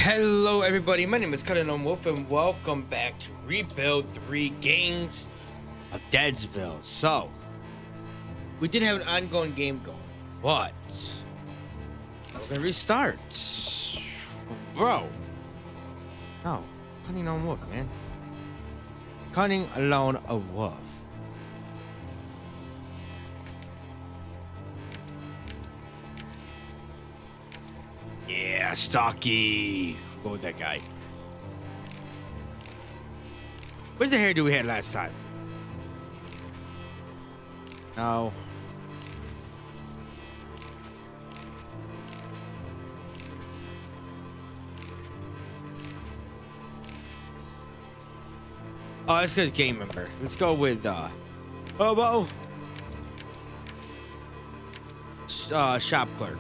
Hello everybody, my name is Cutting on Wolf and welcome back to Rebuild 3 Gangs of Deadsville. So, we did have an ongoing game going, but we're gonna restart. Bro. No, Cutting on Wolf, man. Cutting alone a wolf. Yeah, stocky. Go with that guy. Where's the hairdo we had last time? No. Oh, that's because game member. Let's go with Hobo. Shop clerk.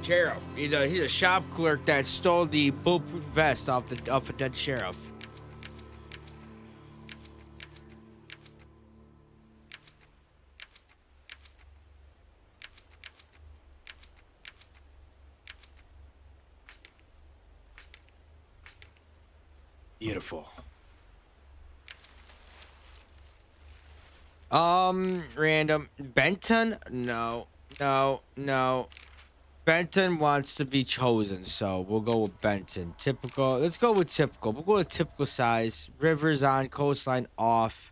Sheriff. He's a shop clerk that stole the bulletproof vest off a dead sheriff. Beautiful. Random. Benton? No. Benton wants to be chosen, so we'll go with Benton. Typical. Let's go with typical. We'll go with typical size. Rivers on, coastline off.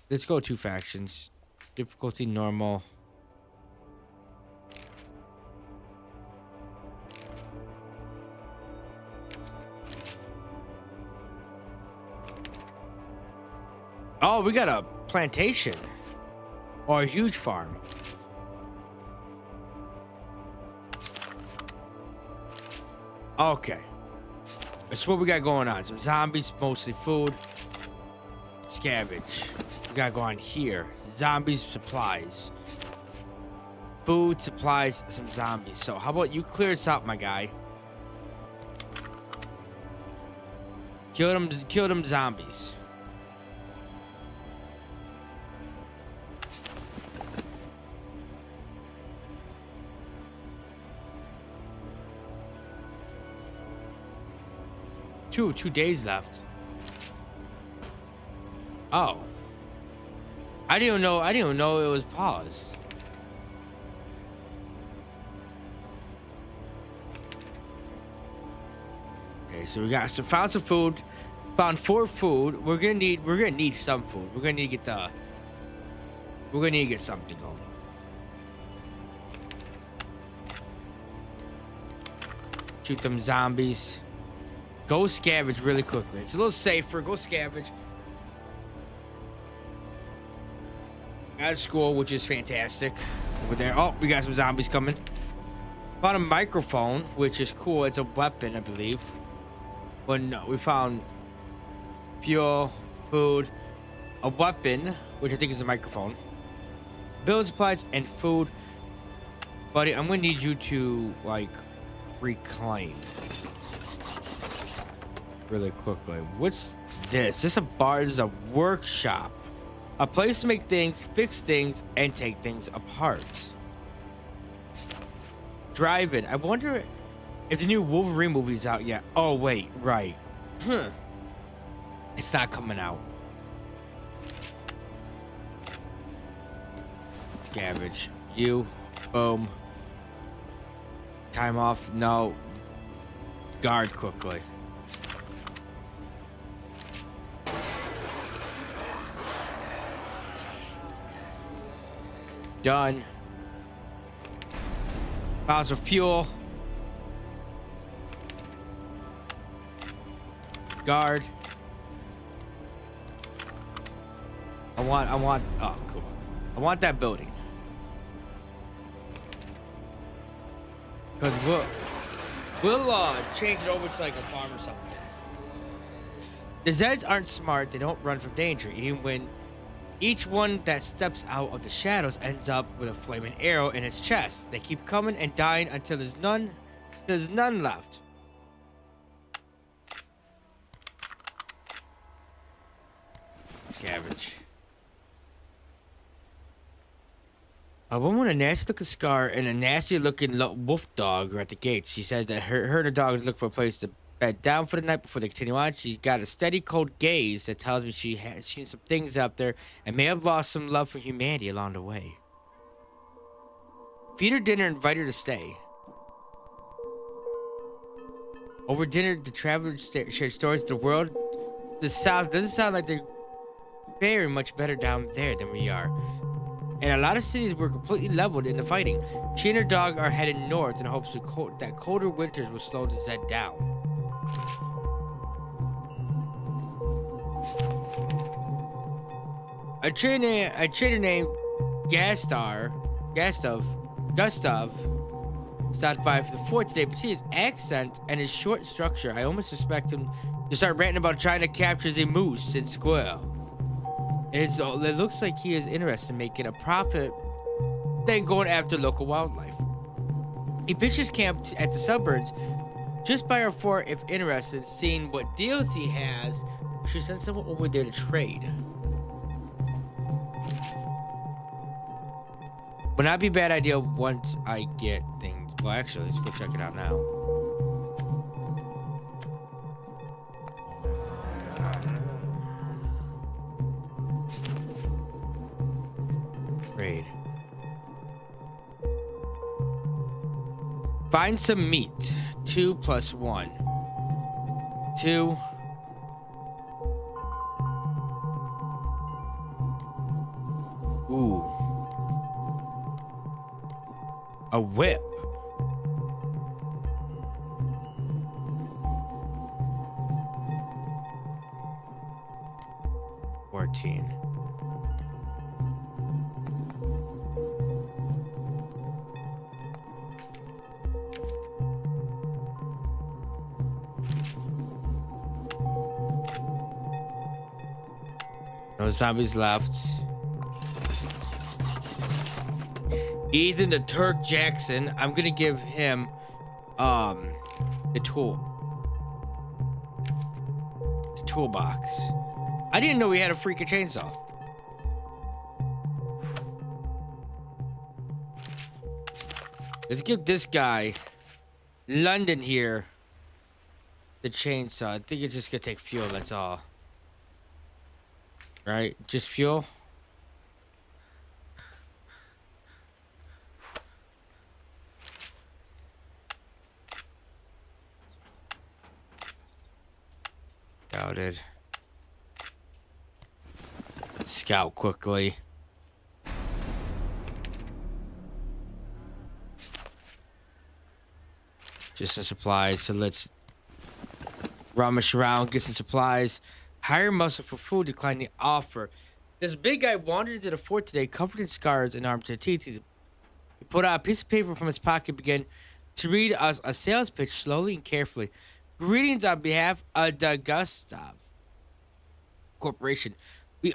Let's go 2 factions. Difficulty normal. Oh, we got a plantation. Or a huge farm. Okay. That's what we got going on. Some zombies, mostly food. Scavenge. We gotta go on here. Zombies, supplies. Food, supplies, some zombies. So how about you clear this out, my guy? Kill them zombies. Two days left. Oh. I didn't even know it was paused. Okay, so found some food. Found 4 food. We're gonna need some food. We're gonna need to get something going. Shoot them zombies. Go scavenge really quickly. It's a little safer. Go scavenge. Out of school, which is fantastic. Over there. Oh, we got some zombies coming. Found a microphone, which is cool. It's a weapon, I believe. But no, we found fuel, food, a weapon, which I think is a microphone, building supplies, and food. Buddy, I'm gonna need you to like reclaim really quickly. What's this? This is a bar. This is a workshop. A place to make things, fix things, and take things apart. Drive-in. I wonder if the new Wolverine movie's out yet. Oh, wait. Right. It's not coming out. Scavenge. You. Boom. Time off. No. Guard quickly. Done. Found some fuel. Guard. I want, oh, cool. I want that building. Because we'll change it over to like a farm or something. The Zeds aren't smart. They don't run from danger, even when each one that steps out of the shadows ends up with a flaming arrow in its chest. They keep coming and dying until there's none left. Scavenge. A woman with a nasty looking scar and a nasty looking wolf dog are at the gates. She said that her and her dog look for a place to bed down for the night before they continue on. She's got a steady, cold gaze that tells me she has seen some things out there and may have lost some love for humanity along the way. Feed her dinner and invite her to stay. Over dinner, the travelers shared stories of the world. The South doesn't sound like they're very much better down there than we are. And a lot of cities were completely leveled in the fighting. She and her dog are headed north in hopes that colder winters will slow the Zed down. A trader named Gustav, stopped by for the fort today, but see his accent and his short structure, I almost suspect him to start ranting about trying to capture the moose in squirrel. It looks like he is interested in making a profit than going after local wildlife. He pitches camp at the suburbs just by our fort if interested in seeing what deals he has. We should send someone over there to trade. Would not be a bad idea once I get things. Well, actually, let's go check it out now. Trade. Find some meat. 2 + 1. 2. Ooh. A whip. $14. No zombies left. Ethan the Turk Jackson. I'm gonna give him the toolbox. I didn't know we had a freaking chainsaw. Let's give this guy London here the chainsaw. I think it's just gonna take fuel, that's all. Right? Just fuel. Scouted. Scout quickly. Just some supplies, so let's rummage around, get some supplies. Hire muscle for food, decline the offer. This big guy wandered into the fort today, covered in scars and armed to the teeth. He pulled out a piece of paper from his pocket, began to read us a sales pitch slowly and carefully. Greetings on behalf of the Gustav Corporation. We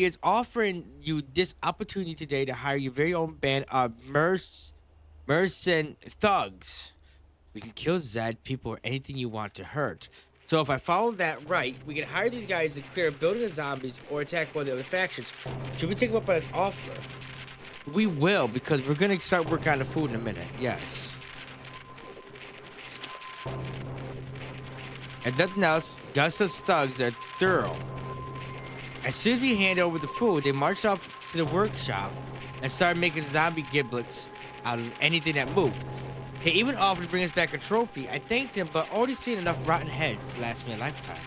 is offering you this opportunity today to hire your very own band of mercenary thugs. We can kill Zed, people, or anything you want to hurt. So if I follow that right, we can hire these guys to clear a building of zombies or attack one of the other factions. Should we take them up on its offer? We will, because we're going to start working on the food in a minute. Yes. And nothing else, Gustav's thugs are thorough. As soon as we hand over the food, they marched off to the workshop and started making zombie giblets out of anything that moved. They even offered to bring us back a trophy. I thanked them, but already seen enough rotten heads to last me a lifetime.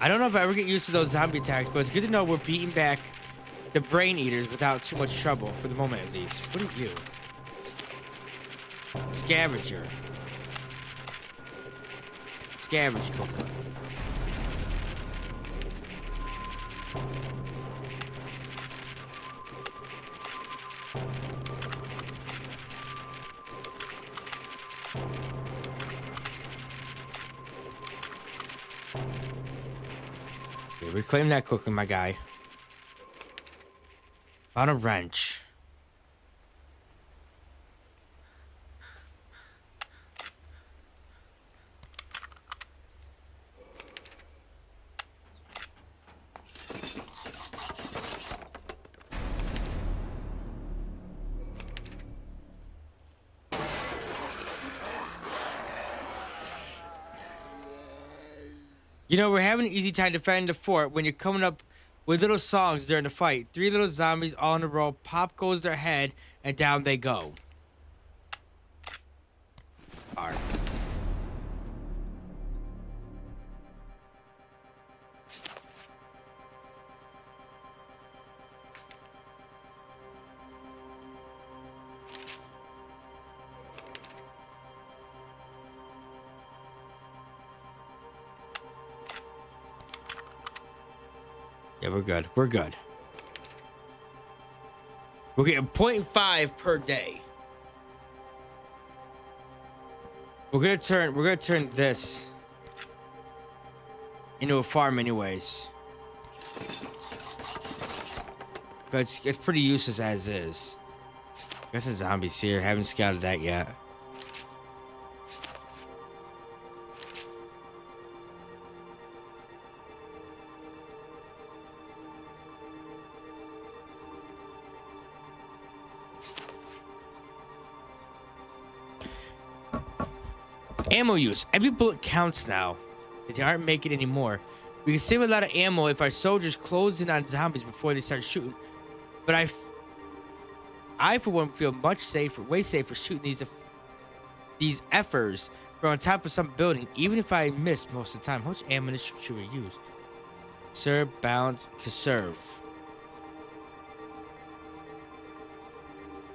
I don't know if I ever get used to those zombie attacks, but it's good to know we're beating back the brain eaters without too much trouble, for the moment at least. What are you? Scavenger. Scavenge cooker. Okay, reclaim that quickly, my guy. Found a wrench. You know, we're having an easy time defending the fort when you're coming up with little songs during the fight. 3 little zombies all in a row. Pop goes their head, and down they go. Alright. Yeah, we're good. We're good. We're getting 0.5 per day. We're gonna turn this into a farm anyways. It's pretty useless as is. Guess the zombies here. Haven't scouted that yet. Ammo use. Every bullet counts now. They aren't making any more. We can save a lot of ammo if our soldiers close in on zombies before they start shooting. But I for one feel much safer, way safer shooting these effers from on top of some building, even if I miss most of the time. How much ammunition should we use? Conserve, balance, conserve.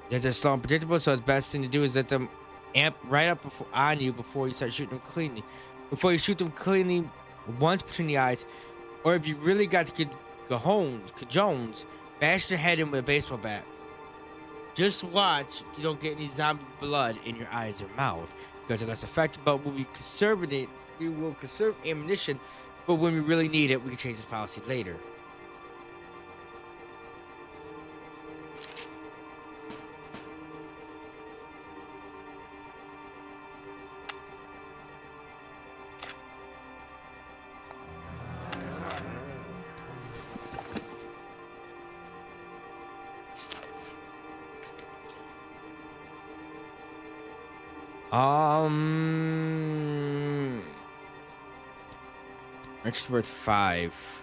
They're slow and predictable, so the best thing to do is let them amp right up on you before you start shooting them cleanly. Before you shoot them cleanly once between the eyes, or if you really got the cajones, bash their head in with a baseball bat. Just watch you don't get any zombie blood in your eyes or mouth, because they're less effective. But when we will conserve ammunition, but when we really need it, we can change this policy later. It's worth 5.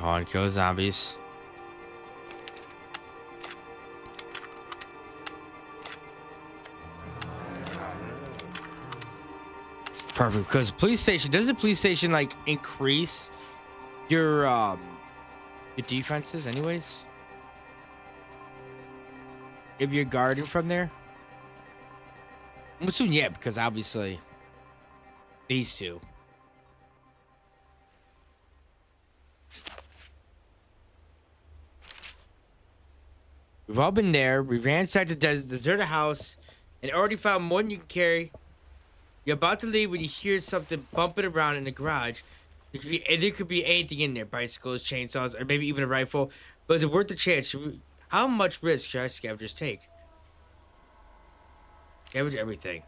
On, kill the zombies. Perfect, because police station, does the police station like increase your defenses anyways? If you're guarding from there? I'm assuming yeah, because obviously these two. We've all been there. We ransacked the deserted house and already found more than you can carry. You're about to leave when you hear something bumping around in the garage. There could be anything in there. Bicycles, chainsaws, or maybe even a rifle. But is it worth the chance? How much risk should our scavengers take? Scavenge everything.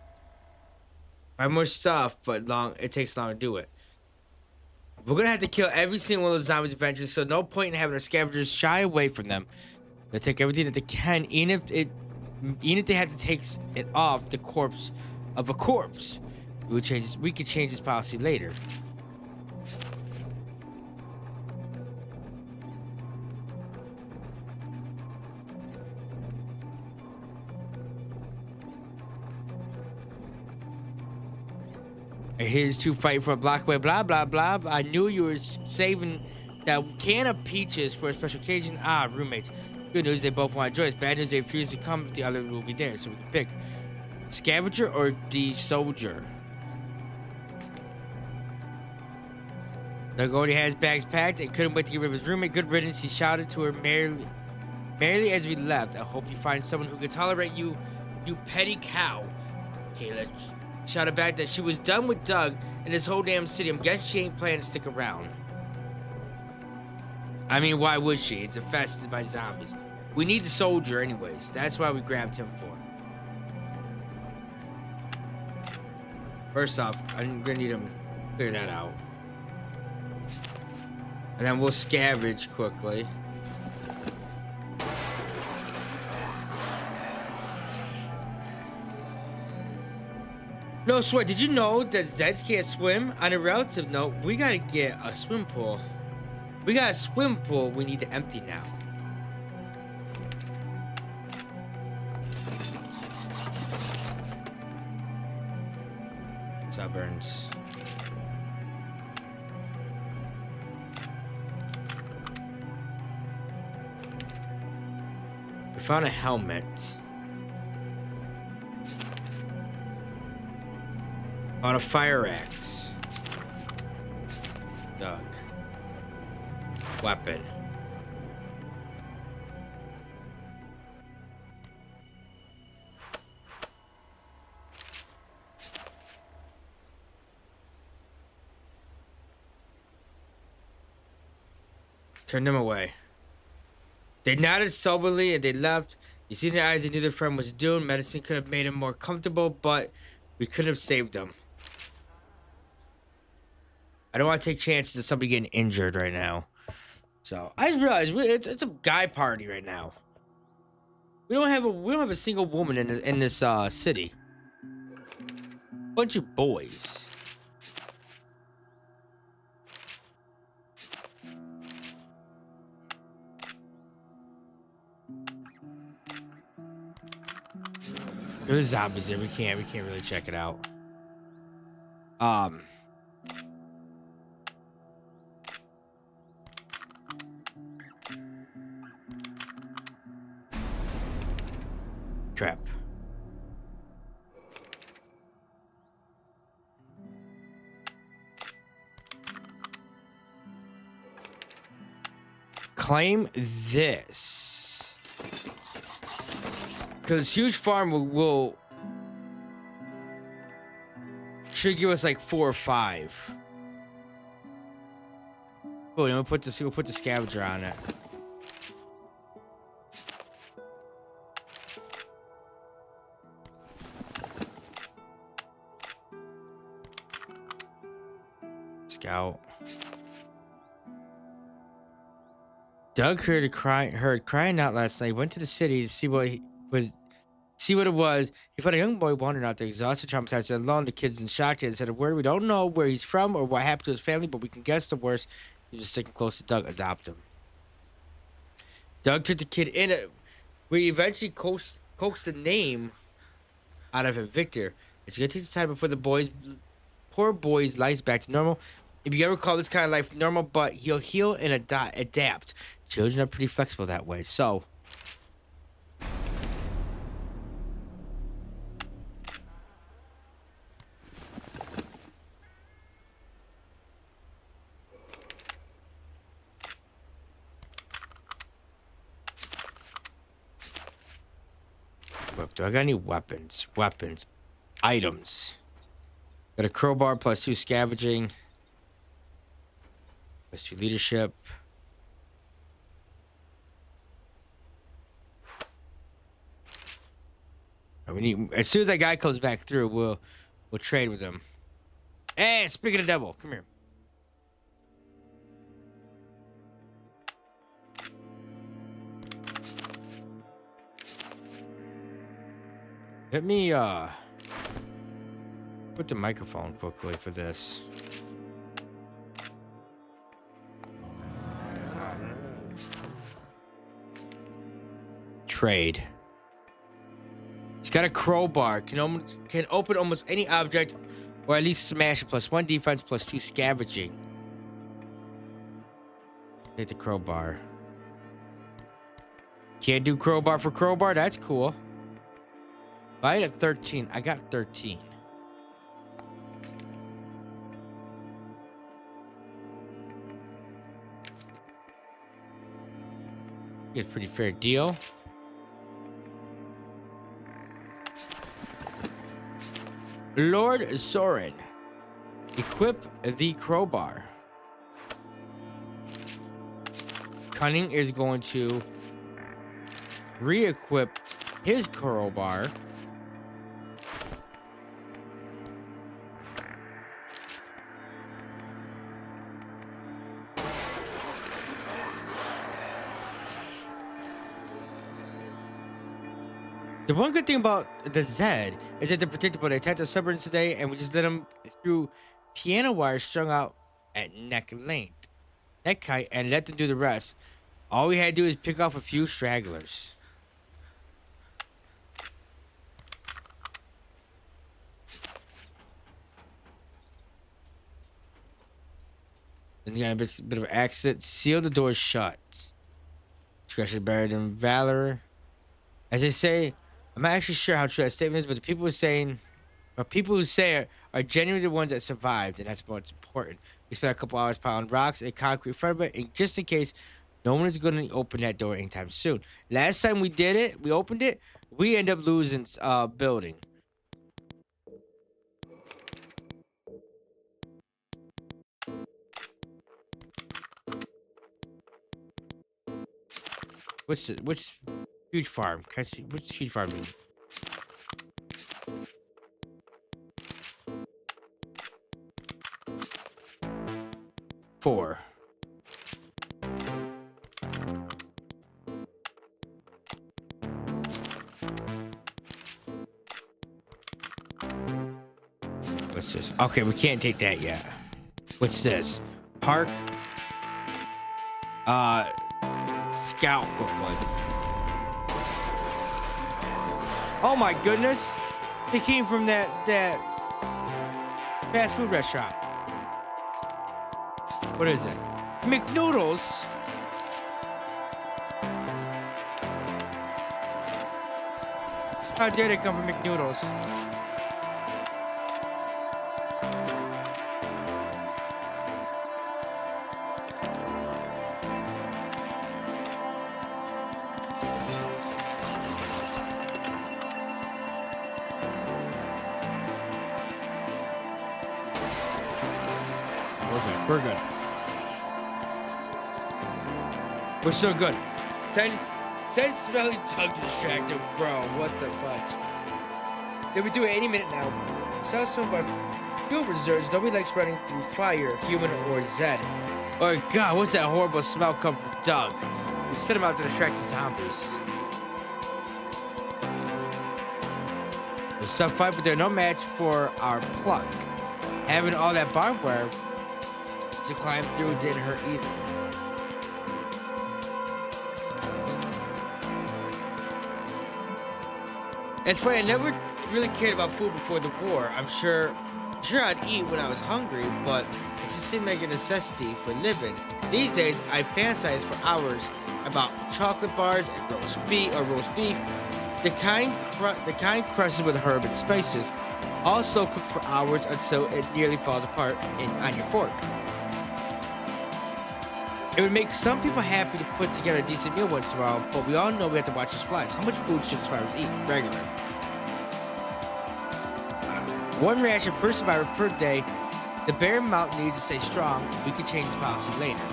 Buy more stuff, but it takes long to do it. We're going to have to kill every single one of those zombies eventually, so no point in having our scavengers shy away from them. They'll take everything that they can, even if they have to take it off the corpse of a corpse. We could change this policy later. And here's two fight for a block away, blah, blah, blah. I knew you were saving that can of peaches for a special occasion. Roommates. Good news, they both want to join us. Bad news, they refuse to come, but the other will be there, so we can pick scavenger or the soldier. Doug already had his bags packed and couldn't wait to get rid of his roommate. Good riddance, he shouted to her merrily as we left. I hope you find someone who can tolerate you, you petty cow. Okay, let's shout back that she was done with Doug and in this whole damn city. I'm guessing she ain't planning to stick around. I mean, why would she? It's infested by zombies. We need the soldier anyways. That's why we grabbed him for. First off, I'm gonna need him to clear that out. And then we'll scavenge quickly. No sweat, did you know that Zeds can't swim? On a relative note, we gotta get a swim pool. We got a swim pool we need to empty now. Stubborns. We found a helmet. Found a fire axe. Doug. Weapon. Turn them away. They nodded soberly and they left. You see in their eyes they knew their friend was doomed. Medicine could have made him more comfortable, but we couldn't have saved him. I don't want to take chances of somebody getting injured right now. So I just realized it's a guy party right now. We don't have a single woman in this city. Bunch of boys. There's zombies there. We can't really check it out. Trap. Claim this. Because huge farm will should give us like 4 or 5. Oh, then we'll put the scavenger on it. Scout. Doug heard crying out last night. Went to the city to see what it was. He found a young boy wandering out there, exhausted, traumatized, and alone. The kid's in shock and said a word. We don't know where he's from or what happened to his family, but we can guess the worst. He's just sticking close to Doug. Adopt him. Doug took the kid in. We eventually coaxed the name out of him, Victor. It's gonna take some time before the poor boy's life's back to normal. If you ever call this kind of life normal, but he'll heal and adapt. Children are pretty flexible that way. So. Do I got any weapons? Items. Got a crowbar plus 2 scavenging. Plus 2 leadership. We need, as soon as that guy comes back through, we'll trade with him. Hey, speaking of the devil, come here. Let me put the microphone quickly for this. Trade. He's got a crowbar. Can open almost any object, or at least smash it. Plus 1 defense, plus 2 scavenging. Take the crowbar. Can't do crowbar for crowbar. That's cool. I had 13. I got 13. Get a pretty fair deal. Lord Soren. Equip the crowbar. Cunning is going to re-equip his crowbar. The one good thing about the Zed is that they're predictable. They attacked the suburbs today, and we just let them through piano wires strung out at neck length, neck height, and let them do the rest. All we had to do is pick off a few stragglers. Then you got a bit of an accident. Seal the doors shut. Discretion better than valor. As they say, I'm not actually sure how true that statement is, but the people who say are genuinely the ones that survived, and that's what's important. We spent a couple hours piling rocks and concrete in front of it, and just in case no one is going to open that door anytime soon. Last time we did it, we opened it, we end up losing building. What's huge farm? Can I see what's huge farm mean? Four. What's this? Okay, we can't take that yet. What's this? Park. Scout one. Oh my goodness! They came from that fast food restaurant. What is it? McNoodles. How dare they come from McNoodles? We're good. We're still good. 10 smelly tongue to distract him, bro. What the fudge? They'll be doing it any minute now. Sounds so by fuel reserves. Nobody likes running through fire, human or Zed. Oh God, what's that horrible smell come from Doug? We sent him out to distract the zombies. It's a tough fight, but they're no match for our pluck. Having all that barbed wire to climb through didn't hurt either. It's funny, I never really cared about food before the war. I'm sure I'd eat when I was hungry, but it just seemed like a necessity for living. These days, I fantasize for hours about chocolate bars and roast beef, the kind crusted with herb and spices, all slow cooked for hours until it nearly falls apart on your fork. It would make some people happy to put together a decent meal once in a while, but we all know we have to watch the supplies. How much food should survivors eat regular? One ration per survivor per day. The bare amount needs to stay strong. We can change this policy later.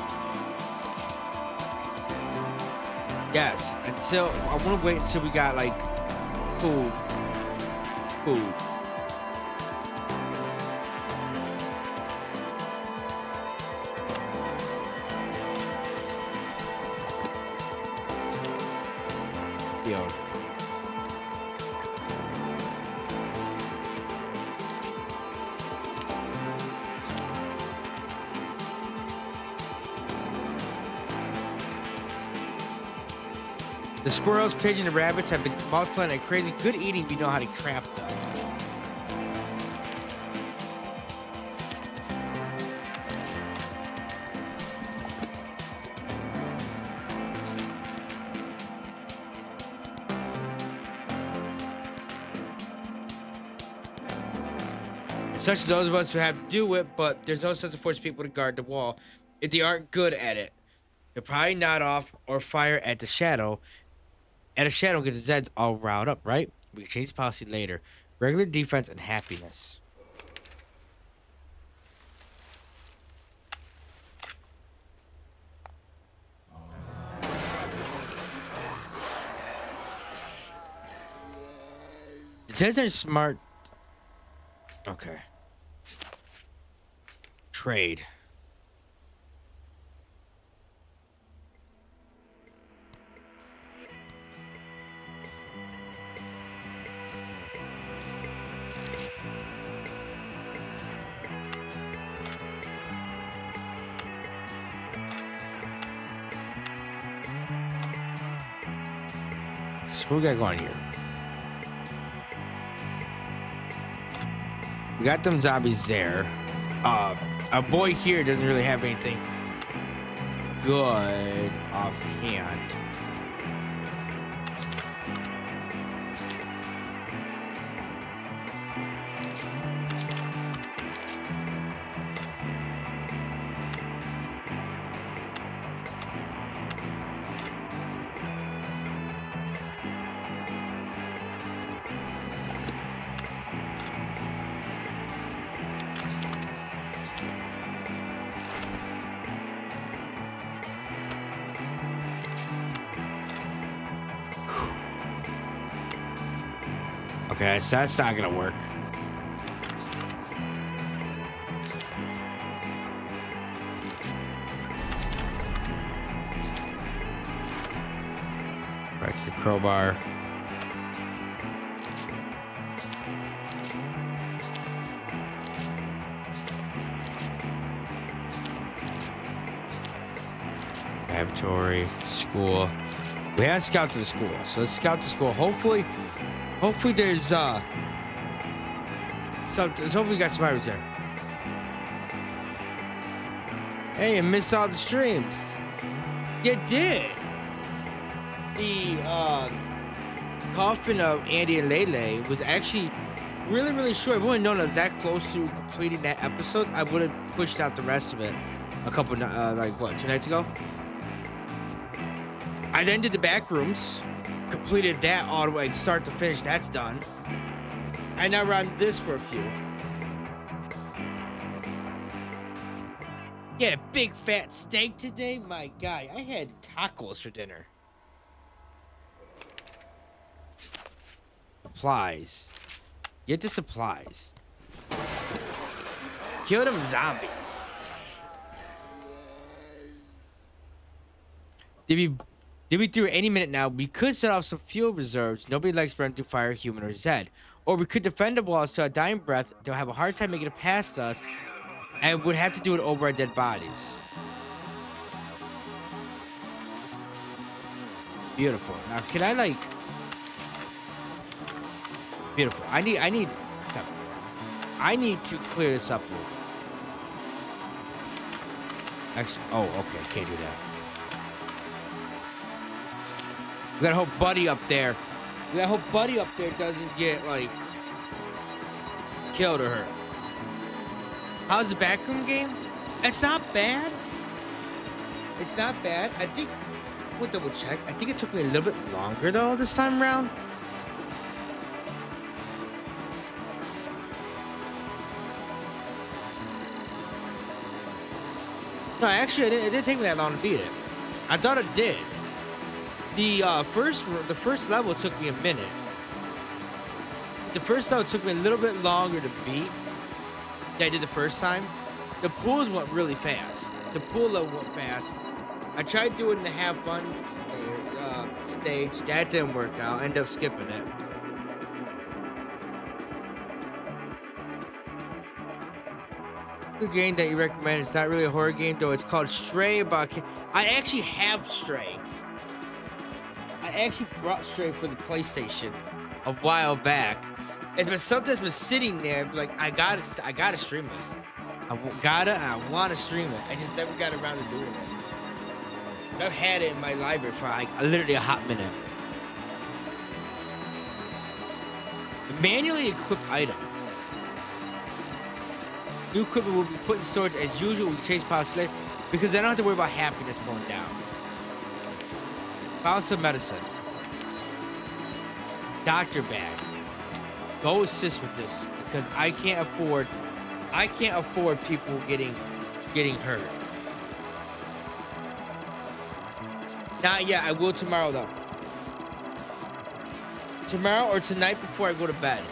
Yes, I want to wait until we got like food. Yo. The squirrels, pigeons, and rabbits have been multiplying like crazy. Good eating, we know how to trap them. Such as those of us who have to do it, but there's no sense of forcing people to guard the wall if they aren't good at it. They'll probably nod off or fire at the shadow. At a shadow, get the Zeds all riled up, right? We can change the policy later. Regular defense and happiness. says they're smart. Okay. Trade. So what we got going here? We got them zombies there. Our boy here doesn't really have anything good offhand. Okay, so that's not gonna work. Back to the crowbar. Laboratory, school. We haven't scouted the school, so let's scout the school. Hopefully there's so hopefully we got survivors there. Hey, I missed all the streams. You did. The coffin of Andy and Lele was actually really short. If I would have known I was that close to completing that episode, I would have pushed out the rest of it a couple 2 nights ago. I then did the back rooms, completed that all the way start to finish. That's done. I now run this for a few. You had a big fat steak today? My God, I had tacos for dinner. Supplies. Get the supplies. Kill them zombies. Did we through any minute now? We could set off some fuel reserves. Nobody likes running through fire, human or Zed. Or we could defend the walls to a dying breath. They'll have a hard time making it past us, and would have to do it over our dead bodies. Beautiful. Now, can I like? Beautiful. I need to clear this up a little. Actually, oh, okay. Can't do that. We gotta hope Buddy up there. We gotta hope Buddy up there doesn't get like killed or hurt. How's the backroom game? It's not bad. It's not bad. I think we'll double check. I think it took me a little bit longer though this time around. No, actually, it didn't take me that long to beat it. I thought it did. The first level took me a minute. The first level took me a little bit longer to beat than I did the first time. The pools went really fast. The pool level went fast. I tried doing the have fun stage. That didn't work out. I ended up skipping it. The game that you recommend, it's not really a horror game though. It's called Stray. I actually have Stray. I actually brought Stray for the PlayStation a while back. It's been something that's been sitting there. Like I gotta stream this. I want to stream it. I just never got around to doing it. I've had it in my library for like literally a hot minute. Manually equip items. New equipment will be put in storage as usual. We chase past later because I don't have to worry about happiness going down. Found some medicine. Doctor bag. Go assist with this because I can't afford people getting hurt. Not yet. I will tomorrow though. tomorrow or tonight before I go to bed.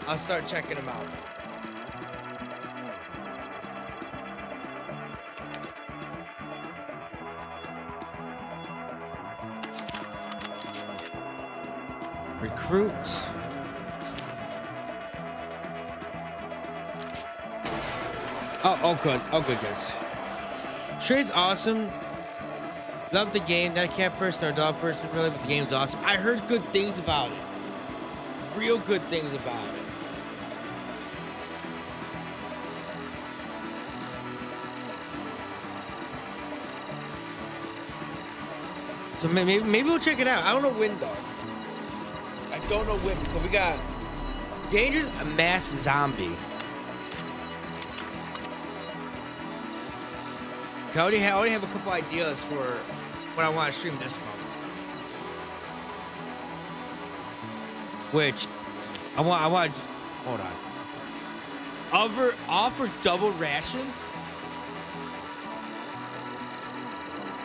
I'll start checking them out. Recruit. Oh, good. Oh, good, good. Trey's awesome. Love the game. Not a cat person or a dog person, really, but the game's awesome. I heard good things about it. Real good things about it. So maybe we'll check it out. I don't know when, though. I don't know when, because we got Dangerous Mass Zombie. I already have a couple ideas for what I want to stream this month. Which I want. Hold on. Offer double rations.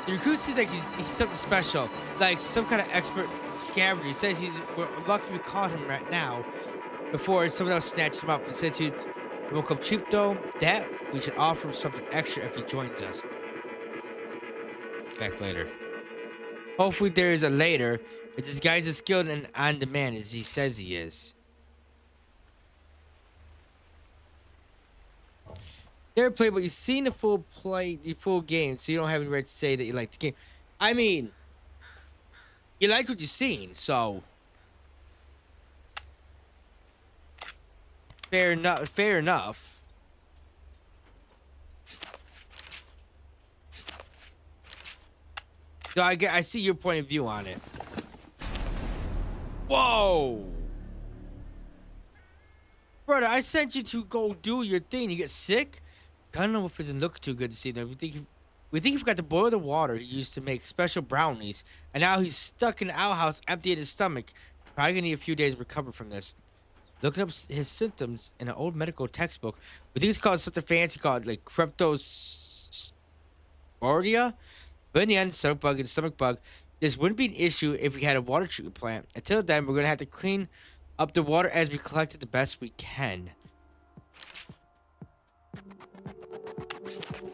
The recruit seems like he's something special, like some kind of expert scavenger. He says we're lucky we caught him right now before someone else snatched him up. And says he won't come cheap though. That we should offer him something extra if he joins us. Back later. Hopefully there is a later. If this guy's as skilled and on demand as he says he is. Never played, but you've seen the full game, so you don't have any right to say that you like the game. I mean, you liked what you've seen, so fair enough. Fair enough. So I see your point of view on it. Whoa! Brother, I sent you to go do your thing. You get sick? I don't know if it doesn't look too good to see them. We think he forgot to boil the water he used to make special brownies. And now he's stuck in the outhouse, empty in his stomach. Probably gonna need a few days to recover from this. Looking up his symptoms in an old medical textbook. We think it's called something fancy called like cryptosporia. But in the end, stomach bug and stomach bug, this wouldn't be an issue if we had a water treatment plant. Until then, we're going to have to clean up the water as we collect it the best we can.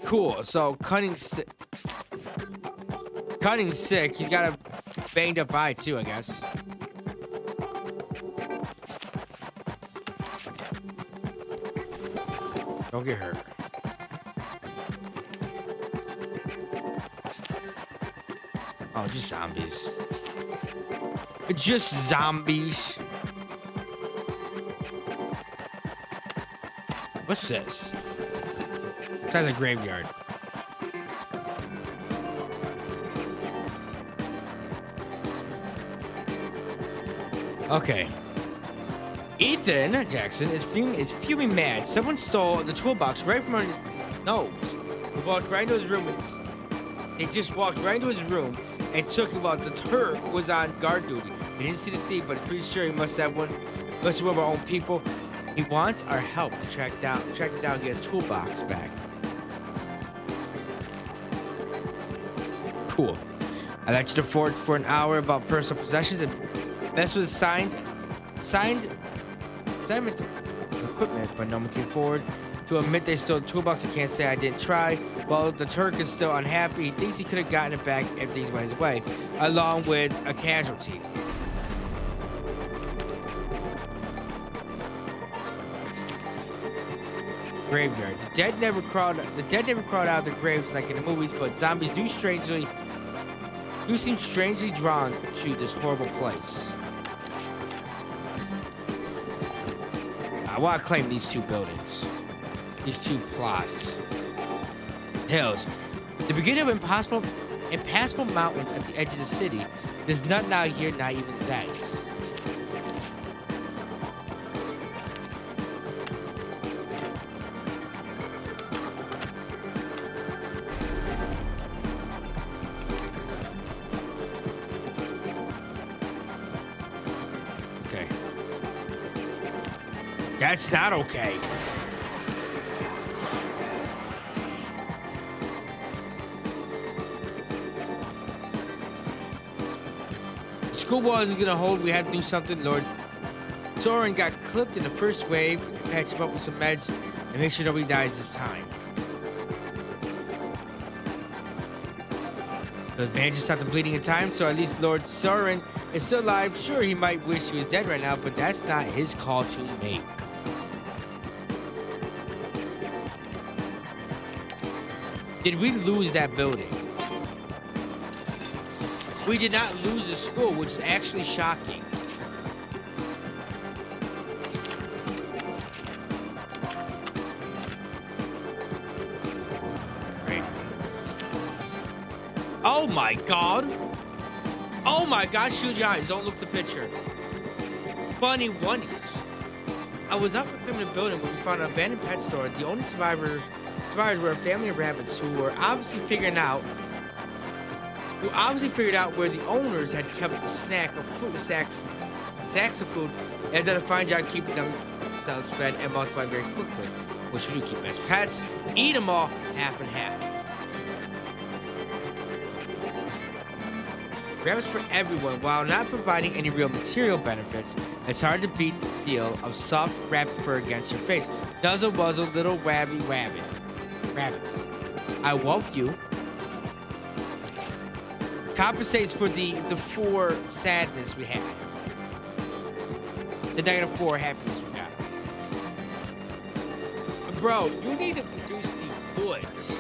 Cool. So, Cunning's sick. He's got a banged up eye, too, I guess. Don't get hurt. Oh, just zombies. Just zombies. What's this? Sounds like a graveyard. Okay. Ethan Jackson is fuming mad. Someone stole the toolbox right from under his nose. They walked right into his room. They just walked right into his room and took him out. The Turk was on guard duty. He didn't see the thief, but he's pretty sure he must have one of our own people. He wants our help to track it down and get his toolbox back. Cool. I let you to forward for an hour about personal possessions and mess with assignment equipment, but no one came forward to admit they stole the toolbox. I can't say I didn't try. Well, the Turk is still unhappy. He thinks he could have gotten it back if things went his way, along with a casualty. Graveyard. The dead never crawled out of the graves like in the movies, but zombies do seem strangely drawn to this horrible place. I want to claim these two buildings. These two plots. Hills. The beginning of impassable mountains at the edge of the city. There's nothing out here, not even Zeds. Okay. That's not okay. school wasn't gonna hold. We had to do something. Lord Soren got clipped in the first wave. We can patch him up with some meds and make sure nobody dies this time. The bandage stopped the bleeding in time, so at least Lord Soren is still alive. Sure, he might wish he was dead right now, but that's not his call to make. Did we lose that building? We did not lose the school, which is actually shocking. Great. Oh my god! Oh my gosh, shoot your eyes, don't look at the picture. Funny oneies. I was up climbing the building when we found an abandoned pet store. The only survivors were a family of rabbits who obviously figured out where the owners had kept the sacks of food, and done a fine job keeping themselves fed and multiplying very quickly. What should you keep as pets? Eat them all, half and half. Rabbits for everyone, while not providing any real material benefits. It's hard to beat the feel of soft rabbit fur against your face. Nuzzle wuzzle, little wabby wabbit. Rabbits. I love you. Compensates for the 4 sadness we had. The -4 happiness we got. Bro, you need to produce the goods.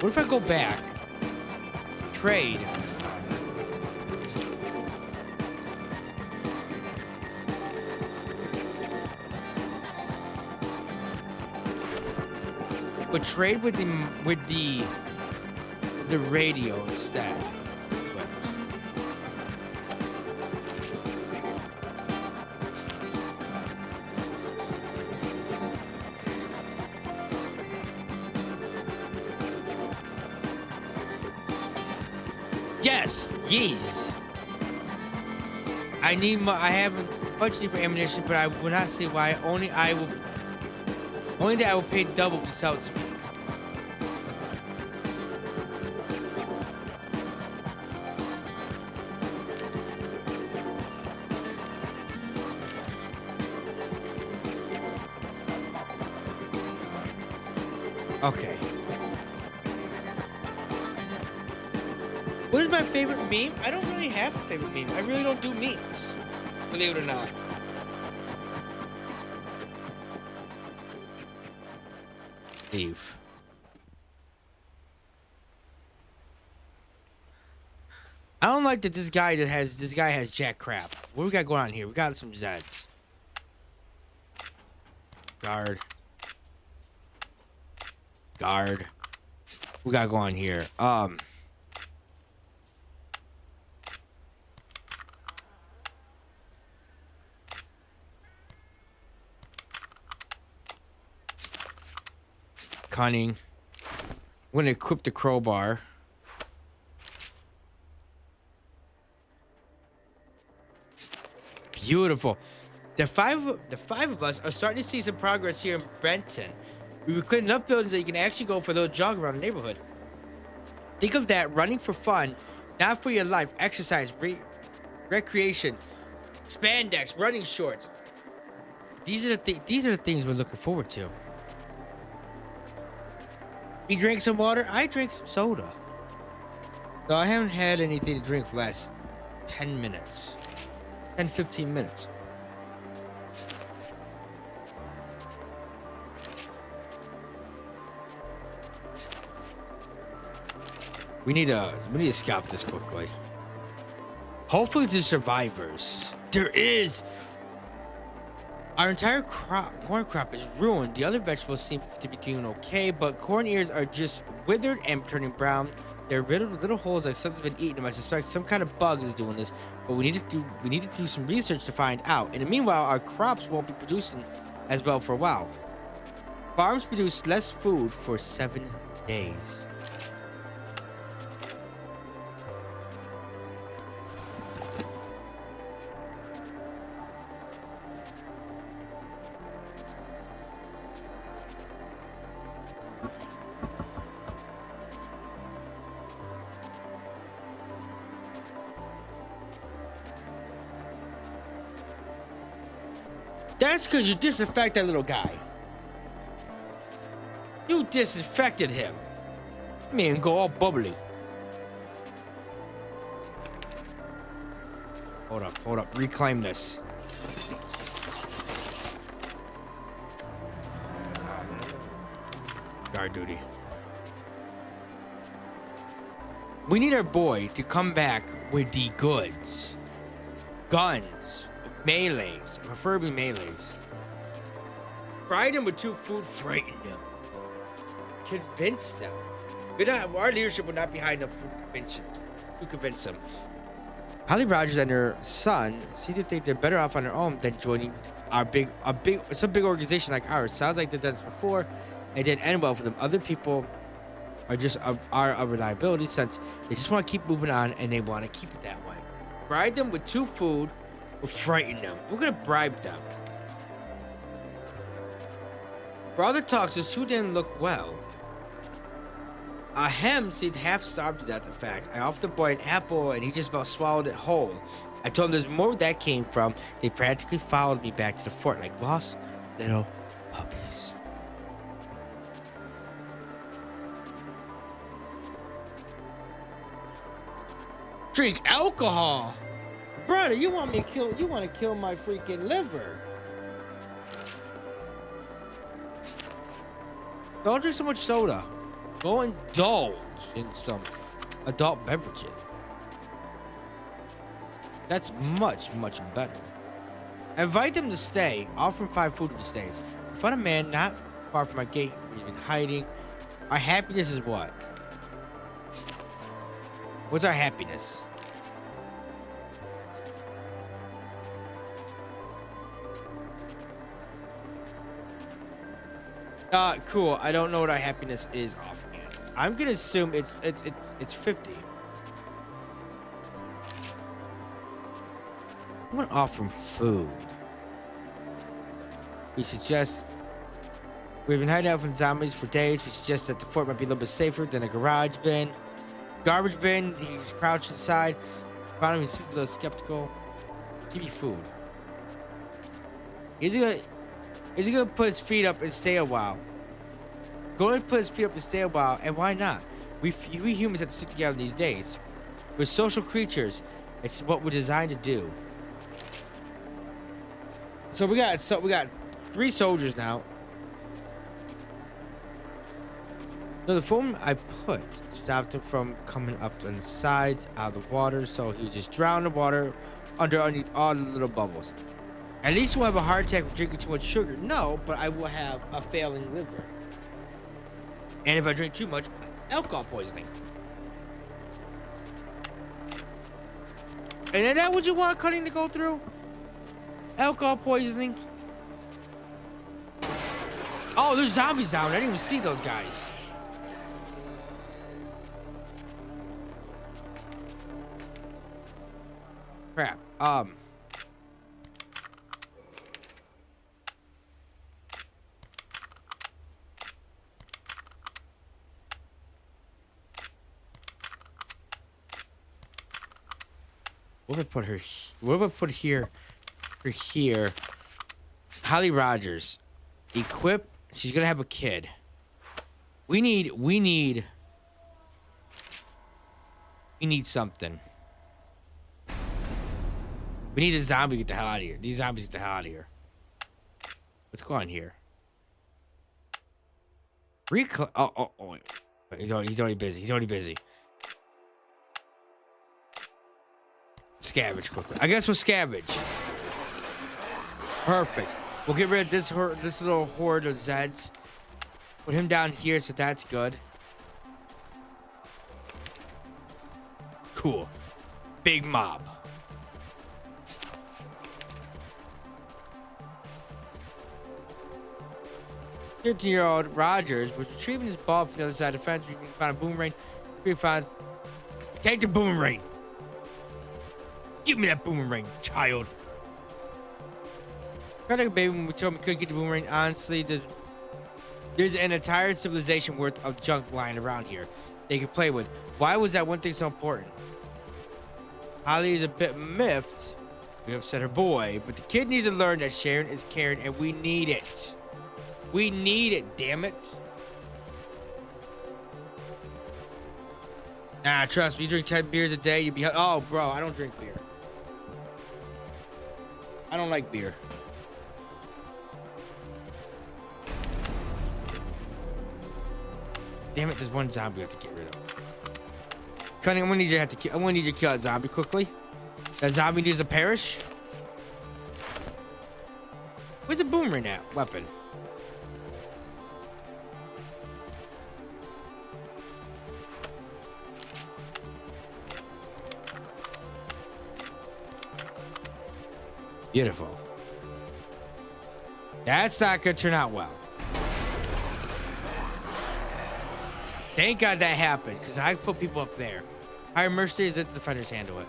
What if I go back? Trade. But trade with the radio instead. Yes, yes. I have a bunch need for ammunition, but I will not say why. Only that I will pay double without speed. Okay. What is my favorite meme? I don't really have a favorite meme. I really don't do memes, believe it or not. Leave. I don't like that this guy has jack crap. What do we got going on here? We got some Zeds. Guard. We got going here. Cunning. I'm gonna equip the crowbar. Beautiful. The five of us are starting to see some progress here in Brenton. We were cleaning up buildings that you can actually go for a little jog around the neighborhood. Think of that, running for fun, not for your life. Exercise, recreation, spandex, running shorts. These are the things we're looking forward to. You drink some water? I drink some soda. So I haven't had anything to drink for the last 10 minutes. 10, 15 minutes. We need to scalp this quickly. Hopefully there's survivors. There is. Our entire corn crop is ruined. The other vegetables seem to be doing okay, but corn ears are just withered and turning brown. They're riddled with little holes like something's been eaten them. I suspect some kind of bug is doing this, but we need to do some research to find out. In the meanwhile, our crops won't be producing as well for a while. Farms produce less food for 7 days. That's because you disinfect that little guy. You disinfected him. Man, go all bubbly. Hold up. Reclaim this. Guard duty. We need our boy to come back with the goods. Guns. Melees. Preferably melees. Frighten them with 2 food. Frighten them. Convince them. Our leadership would not be high enough to convince them. Holly Rogers and her son seem to think they're better off on their own than joining some big organization like ours. Sounds like they've done this before. It didn't end well for them. Other people are just a reliability since they just want to keep moving on and they want to keep it that way. Bribe them with 2 food or frighten them. We're gonna bribe them. For other talks, those 2 didn't look well. Hem seemed half starved to death. In fact, I offered the boy an apple and he just about swallowed it whole. I told him there's more where that came from. They practically followed me back to the fort like lost little puppies. Drink alcohol, brother. You want to kill my freaking liver? Don't drink so much soda. Go indulge in some adult beverages. That's much better. Invite them to stay. Offer him 5 food if he stays. I found a man not far from my gate. He's been hiding. Our happiness is what? What's our happiness? Cool. I don't know what our happiness is offhand. I'm gonna assume it's 50. I'm gonna offer him food. We suggest we've been hiding out from zombies for days. We suggest that the fort might be a little bit safer than a garage bin. Garbage bin. He's crouched inside. Found him. He seems a little skeptical. Give me food. Is he gonna put his feet up and stay a while? Go ahead and put his feet up and stay a while, and why not? We humans have to stick together these days. We're social creatures. It's what we're designed to do. So we got 3 soldiers now. So the foam I put stopped him from coming up on the sides out of the water, so he would just drown in the water underneath all the little bubbles. At least we'll have a heart attack from drinking too much sugar. No, but I will have a failing liver. And if I drink too much, alcohol poisoning. And is that what you want Cutting to go through? Alcohol poisoning? Oh, there's zombies down. I didn't even see those guys. Crap. What if I put her? What if I put here? For here. Holly Rogers. Equip. She's gonna have a kid. We need something. We need a zombie to get the hell out of here. These zombies get the hell out of here. What's going on here? Oh, wait. He's already busy. Scavenge quickly. I guess we'll scavenge. Perfect. We'll get rid of this little horde of Zeds. Put him down here, so that's good. Cool. Big mob. "15-year-old Rogers was retrieving his ball from the other side of the fence. We found a boomerang. Take the boomerang. Give me that boomerang, child." Felt like a baby when we told him we couldn't get the boomerang. Honestly, there's an entire civilization worth of junk lying around here they could play with. Why was that one thing so important? Holly is a bit miffed We upset her boy, but the kid needs to learn that sharing is caring, and we need it. We need it, damn it. Nah, trust me, you drink 10 beers a day, you'd be... Oh, bro, I don't drink beer. I don't like beer. Damn it, there's one zombie we have to get rid of. Cunning, I'm gonna need you to kill that zombie quickly. That zombie needs to perish. Where's the boomerang at? Weapon. Beautiful. That's not gonna turn out well. Thank God that happened, because I put people up there. Hire mercenaries, let the defenders handle it.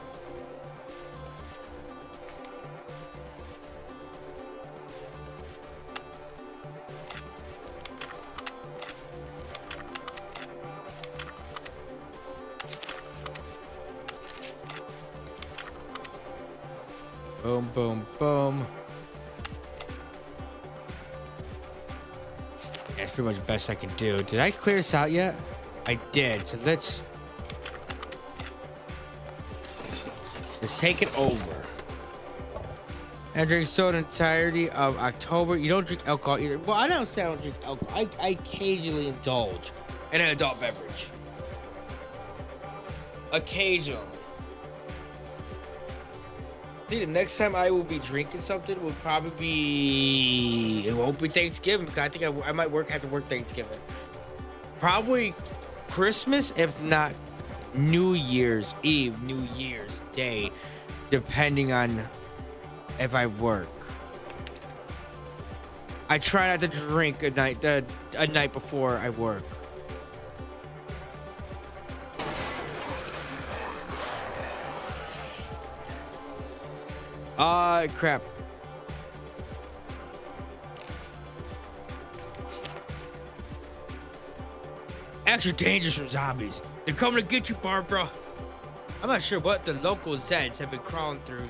Boom, boom, boom. That's pretty much the best I can do. Did I clear this out yet? I did. So let's take it over. And drink soda in the entirety of October. You don't drink alcohol either. Well, I don't say I don't drink alcohol. I occasionally indulge in an adult beverage. Occasionally. I think the next time I will be drinking something will probably be... It won't be Thanksgiving, because I think I might have to work Thanksgiving. Probably Christmas, if not New Year's Eve, New Year's Day, depending on if I work. I try not to drink a night before I work. Crap. Extra dangerous from zombies. They're coming to get you, Barbara. I'm not sure what the local Zeds have been crawling through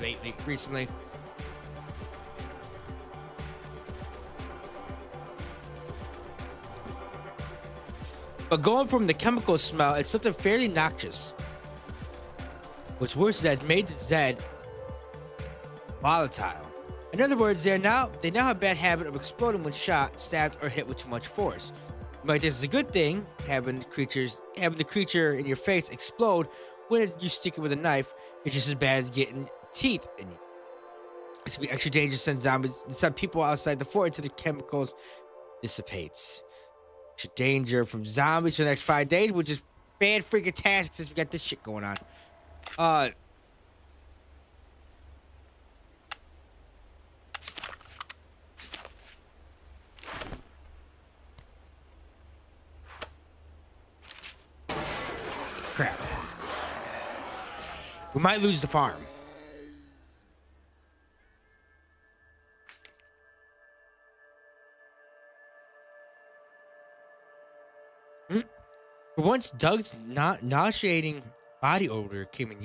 recently. But going from the chemical smell, it's something fairly noxious. What's worse is that it made the Zed volatile. In other words, they now have a bad habit of exploding when shot, stabbed, or hit with too much force. But this is a good thing, having the creature in your face explode when you stick it with a knife. It's just as bad as getting teeth in you. It's be extra dangerous to send people outside the fort until the chemicals dissipates. Extra danger from zombies for the next 5 days, which is bad freaking task since we got this shit going on. Crap. We might lose the farm. For once, Doug's nauseating body odor came in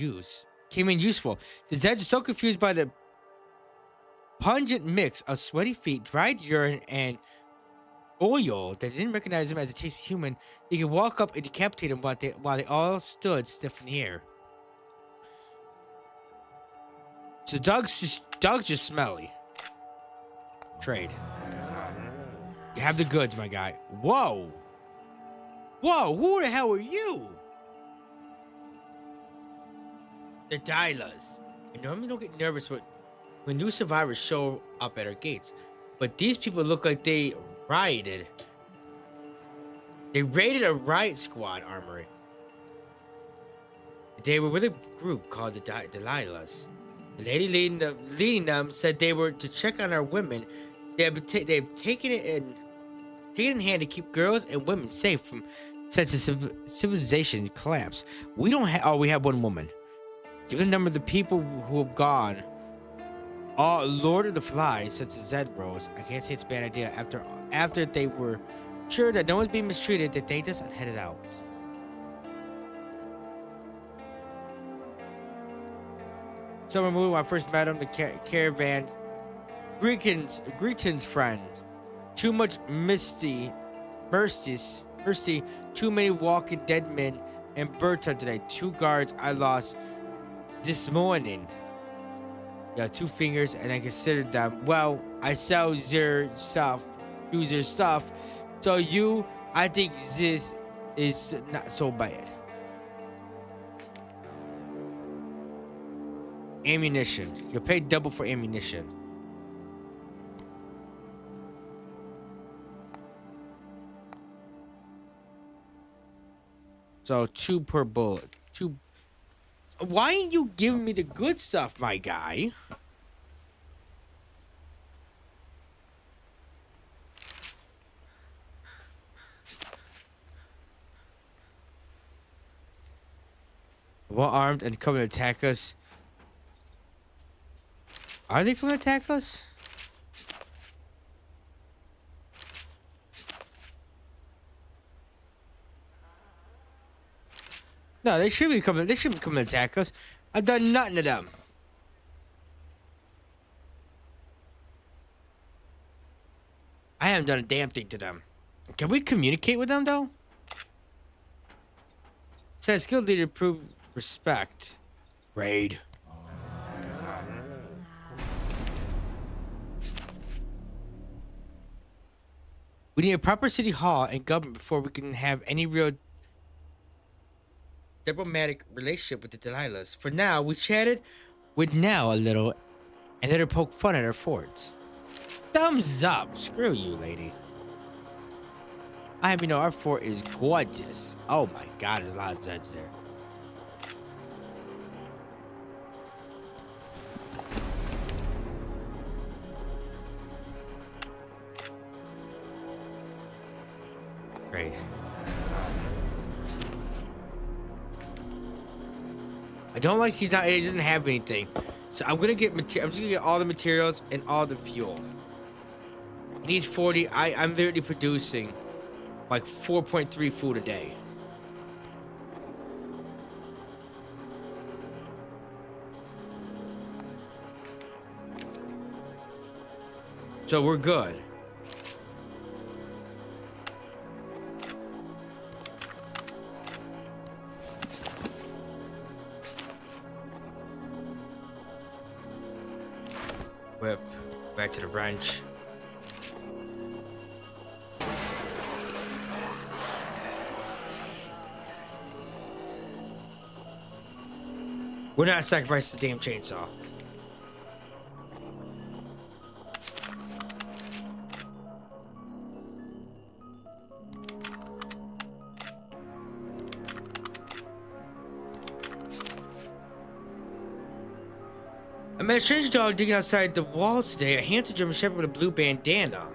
useful. The Zeds are so confused by the pungent mix of sweaty feet, dried urine, and oil that they didn't recognize him as a tasty human. He could walk up and decapitate him while they all stood stiff in the air. So Doug's just smelly. Trade. You have the goods, my guy. Whoa. Whoa, who the hell are you? The Dylas. I normally don't get nervous when new survivors show up at our gates, but these people look like they rioted. They raided a riot squad armory. They were with a group called the Delilahs. The lady leading them said they were to check on our women. They've taken it in hand to keep girls and women safe from since the civilization collapse. We have one woman. Given the number of the people who have gone, Lord of the Flies, since the Zed rose, I can't say it's a bad idea. After they were sure that no one's being mistreated, they thanked us and headed out. Summer moon when I first met him, the caravan. Greetings, friend. Too much mercy, too many walking dead men and birds on today. 2 guards I lost this morning. Yeah, 2 fingers, and I considered them. Well, I sell their stuff, use their stuff. So I think this is not so bad. Ammunition. You'll pay double for ammunition. So 2 per bullet. 2. Why ain't you giving me the good stuff, my guy? Well armed and coming to attack us. Are they coming to attack us? No, they should be coming. They should be coming to attack us. I've done nothing to them. I haven't done a damn thing to them. Can we communicate with them though? Says skilled leader prove respect. Raid. We need a proper city hall and government before we can have any real diplomatic relationship with the Delilahs. For now, we chatted with Nell a little and let her poke fun at our forts. Thumbs up. Screw you, lady. I have you know our fort is gorgeous. Oh my god, there's a lot of Zeds there. Great. I don't like he doesn't have anything. So I'm gonna get I'm just gonna get all the materials and all the fuel. He needs 40. I'm literally producing like 4.3 food a day. So we're good. Whip back to the ranch. We're not sacrificing the damn chainsaw. I met a strange dog digging outside the walls today, a handsome German shepherd with a blue bandana.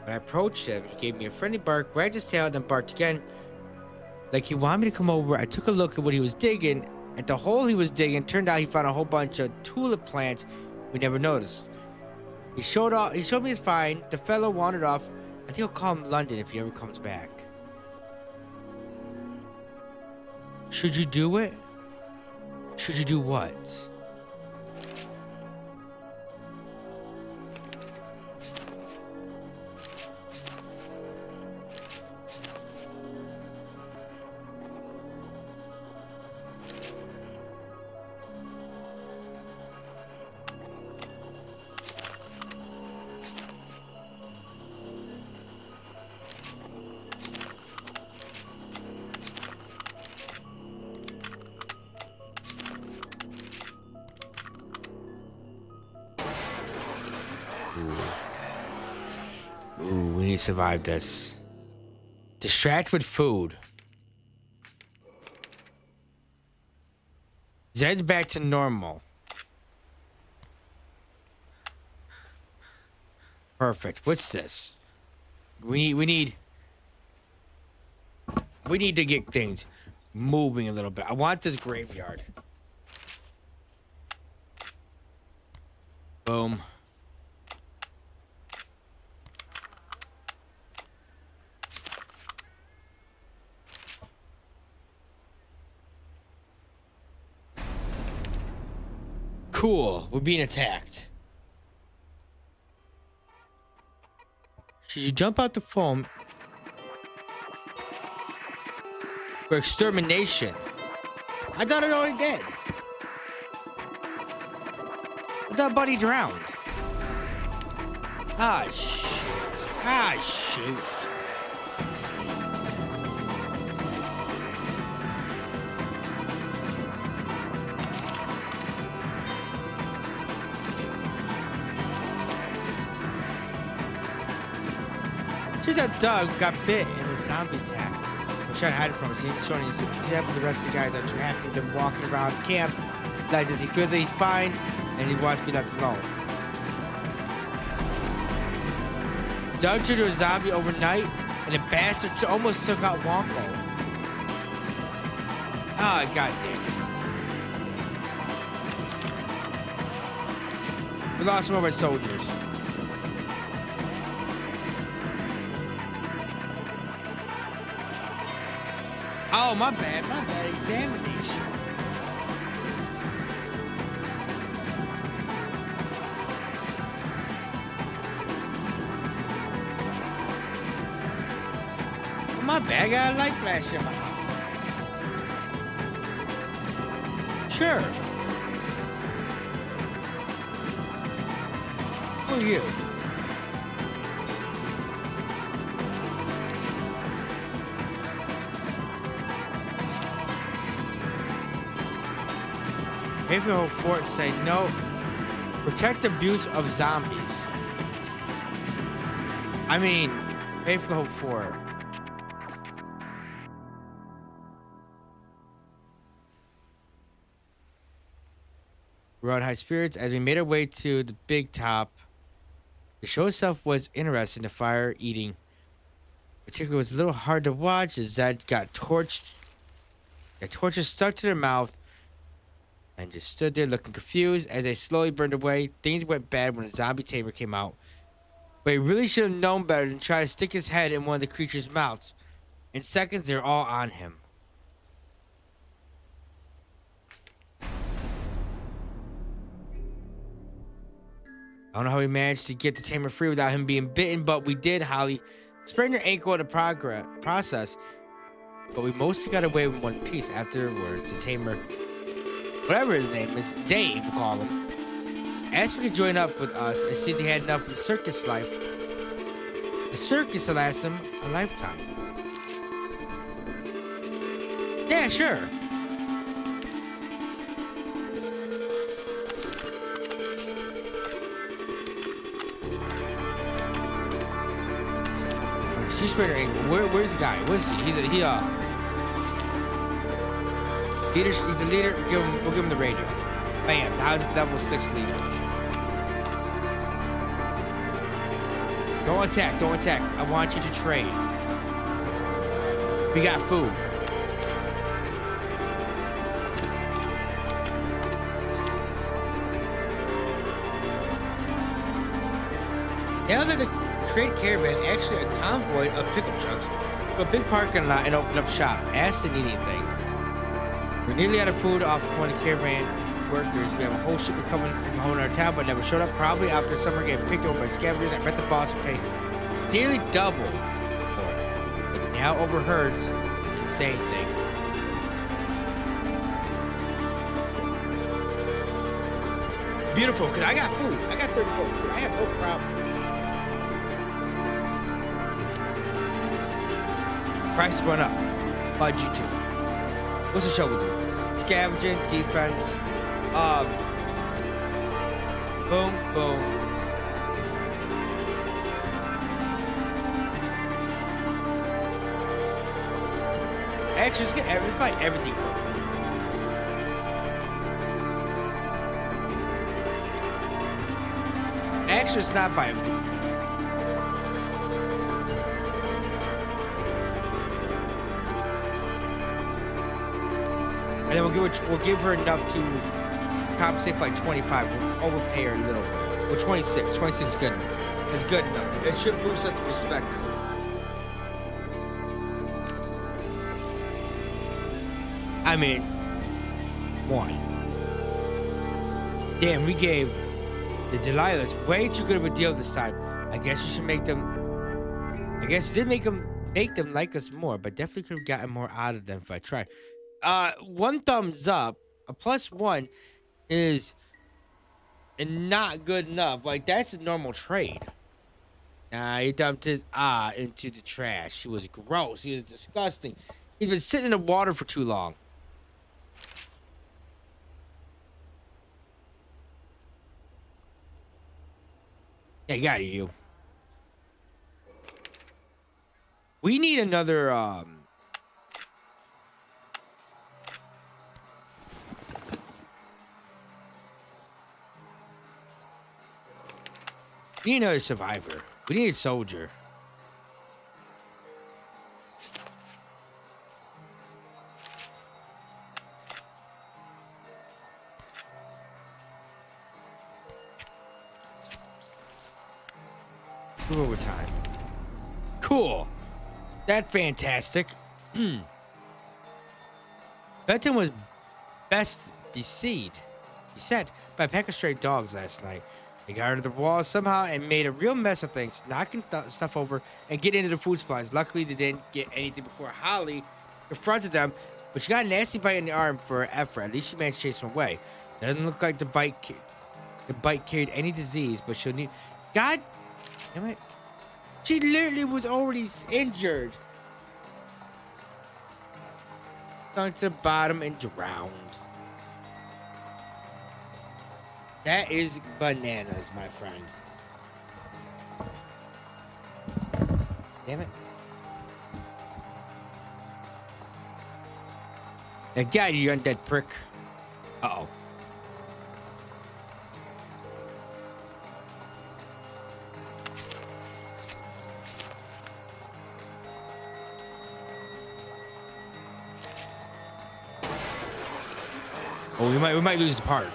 When I approached him, he gave me a friendly bark, wagged his tail, then barked again, like he wanted me to come over. I took a look at what he was digging. At the hole he was digging, turned out he found a whole bunch of tulip plants we never noticed. He showed me his find. The fellow wandered off. I think I'll call him London if he ever comes back. Should you do it? Should you do what? Ooh, we need to survive this. Distract with food. Zed's back to normal. Perfect. What's this? We need to get things moving a little bit. I want this graveyard. Boom. Cool. We're being attacked. Should you jump out the foam for extermination? I thought it already did. I thought Buddy drowned. Ah, shit. Ah, shoot. Just that Doug got bit in a zombie attack. I'm trying to hide it from us. He's showing his example. The rest of the guys are too happy with him walking around camp. Like, does he feel that he's fine? And he wants to be left alone. Doug turned to a zombie overnight, and the bastard almost took out Wonko. Oh, goddamn it. We lost some of our soldiers. Oh, my bad, examination. My bad, I got a light flash in my eye. Sure. Who are you? Deadsville Fort say no. Protect abuse of zombies. I mean, Deadsville Fort. We're on high spirits as we made our way to the big top. The show itself was interesting. The fire eating, particularly, was a little hard to watch as Zed got torched. The torches stuck to their mouth and just stood there looking confused as they slowly burned away. Things went bad when the zombie tamer came out, but he really should have known better than try to stick his head in one of the creature's mouths. In seconds, they're all on him. I don't know how we managed to get the tamer free without him being bitten, but we did. Holly sprained her ankle in the process, but we mostly got away with one piece. Afterwards, the tamer, whatever his name is, Dave, we'll call him, asked if he could join up with us and see if he had enough of the circus life. The circus will last him a lifetime. Yeah, sure. She's sprained her ankle. Where's the guy? Where's he? He's the leader. We'll give him the radio. Bam. How's the level 6 leader? Don't attack. I want you to trade. We got food. Now that the trade caravan, actually a convoy of pickup trucks, to a big parking lot and opened up shop. Asked to need anything. We're nearly out of food off one of the caravan workers. We have a whole shipment coming from home in our town, but never showed up. Probably after summer getting picked over by scavengers. I bet the boss would pay nearly double for it. But now overheard the same thing. Beautiful, because I got food. I got 34 food. I have no problem. Prices went up. Budget too. What's the show we do? Scavenging, defense. Boom, boom. Actually, let's buy everything for me. Actually, let's not buy everything. And then we'll give her enough to compensate for like 25. We'll overpay her a little bit. Well, 26. 26 is good enough. It's good enough. It should boost up the perspective. I mean, one. Damn, we gave the Delilahs way too good of a deal this time. I guess we should make them. I guess we did make them like us more, but definitely could have gotten more out of them if I tried. One thumbs up. A +1 is not good enough. Like that's a normal trade. He dumped his into the trash. He was gross. He was disgusting. He's been sitting in the water for too long. Yeah, got you. We need another we need another survivor. We need a soldier. Two overtime. Cool. That's fantastic. Benton was best beset by a pack of stray dogs last night. They got under the wall somehow and made a real mess of things, knocking stuff over and getting into the food supplies. Luckily, they didn't get anything before Holly confronted them, but she got a nasty bite in the arm for her effort. At least she managed to chase them away. Doesn't look like the bite carried any disease, but she'll need. God damn it! She literally was already injured. Sunk to the bottom and drowned. That is bananas, my friend. Damn it. Now, God, you undead prick. Uh-oh. Oh, we might lose the park.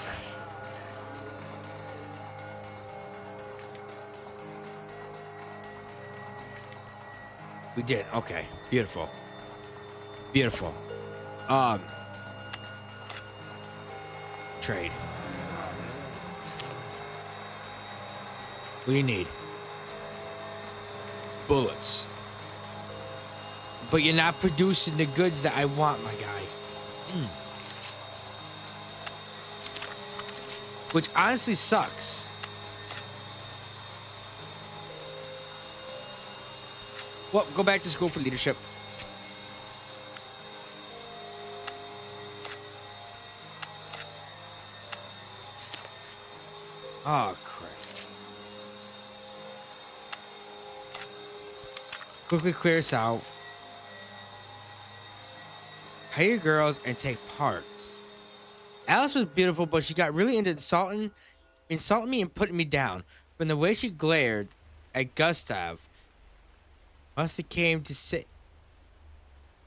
We did. Okay. Beautiful. Beautiful. Trade. What do you need? Bullets. But you're not producing the goods that I want, my guy. Which honestly sucks. Well, go back to school for leadership. Oh, crap. Quickly clear us out. Hire girls and take part. Alice was beautiful, but she got really into insulting me and putting me down. From the way she glared at Gustav, must have came to say.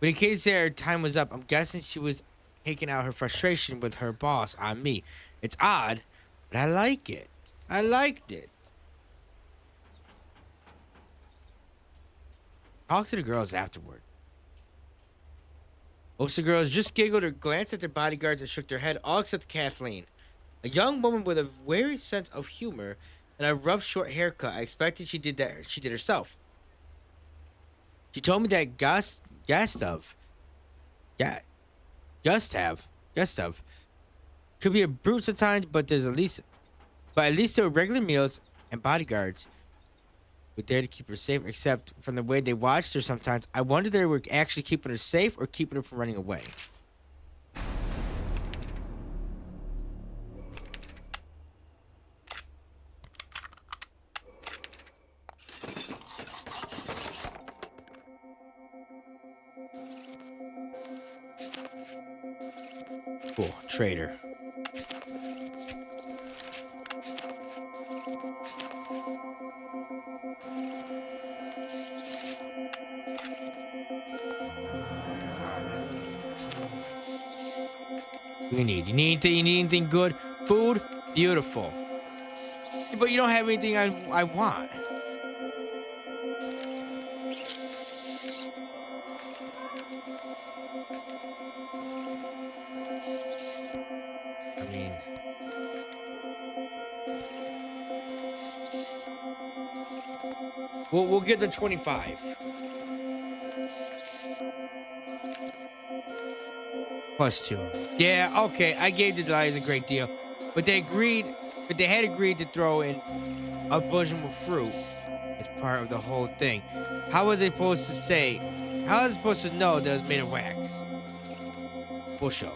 When it came to say her time was up, I'm guessing she was taking out her frustration with her boss on me. It's odd, but I like it. I liked it. Talk to the girls afterward. Most of the girls just giggled or glanced at their bodyguards and shook their head, all except Kathleen. A young woman with a very sense of humor and a rough, short haircut. I expected she did herself. She told me that Gustav could be a brute sometimes, but at least there were regular meals and bodyguards were there to keep her safe, except from the way they watched her sometimes. I wondered if they were actually keeping her safe or keeping her from running away. Cool. Trader. You need anything good? Food? Beautiful. But you don't have anything I want. I mean, We'll give them 25. Plus 2. Yeah, okay. I gave the Delias a great deal. But they had agreed to throw in a bushel of fruit as part of the whole thing. How are they supposed to say? How are they supposed to know that it's made of wax? Bushel.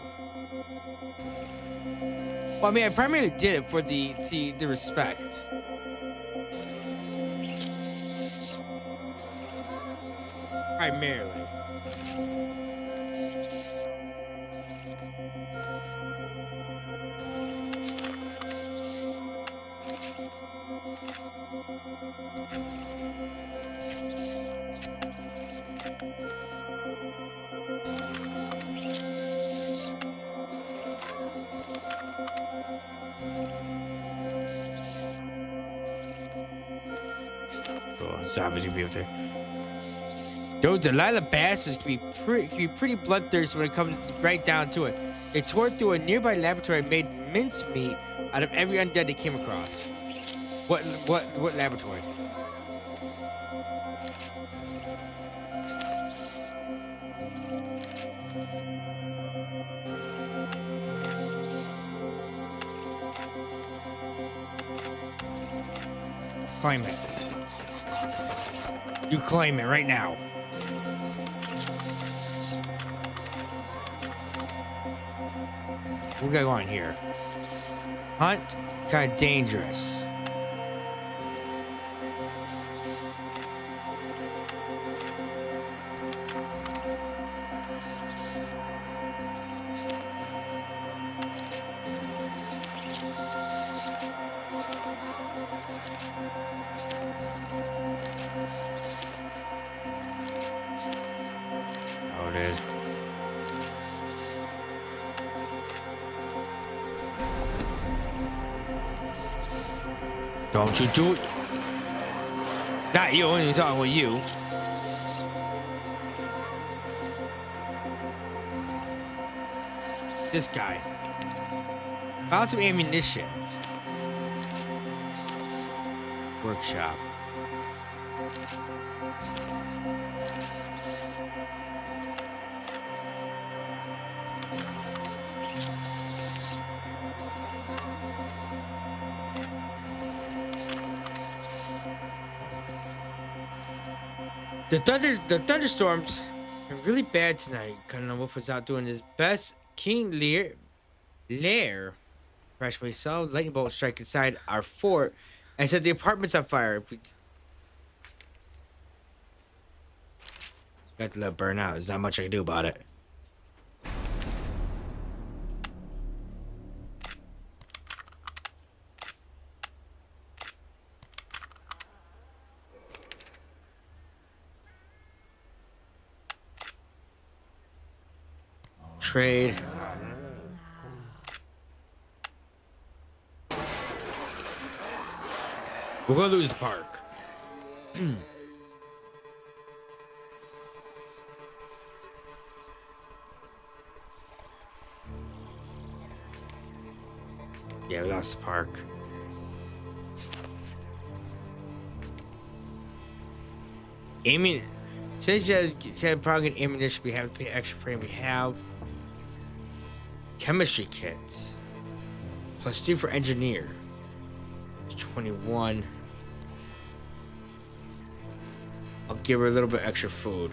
Well, I mean, I primarily did it for the respect. Primarily. Oh, zombies gonna be up there. Those Delilah bastards can be pretty bloodthirsty when it comes right down to it. They tore through a nearby laboratory and made mincemeat out of every undead they came across. What laboratory? Claim it. You claim it right now. What we got going here? Hunt, kind of dangerous. Oh, it is. Don't you do it. Not you, I'm talking with you. This guy. Found some ammunition. Workshop. The thunderstorms are really bad tonight. Colonel Wolf was out doing his best. King Lear freshly saw lightning bolt strike inside our fort and set the apartments on fire. If we got to let it burn out, there's not much I can do about it. Trade. We're gonna lose the park. Yeah, we lost the park. Aiming. Says you had probably get ammunition. We have to pay extra for it. We have chemistry kits. Plus 2 for engineer. It's 21. I'll give her a little bit extra food.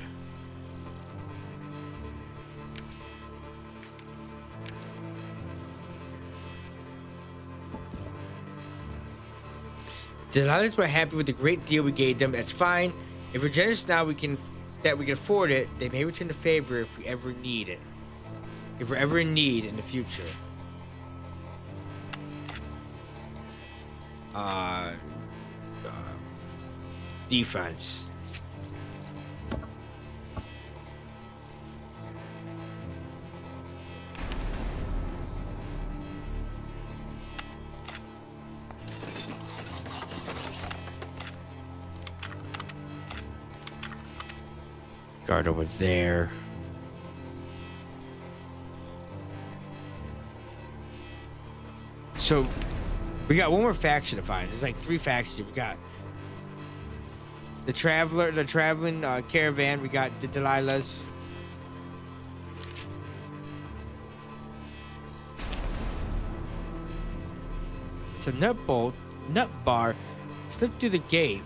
The Lions were happy with the great deal we gave them. That's fine. If we're generous now, we can afford it. They may return the favor if we ever need it. If we're ever in need in the future. Defense. Guard over there. So we got one more faction to find. There's like 3 factions. We got the traveling caravan. We got the Delilahs. So nut bar slipped through the gate.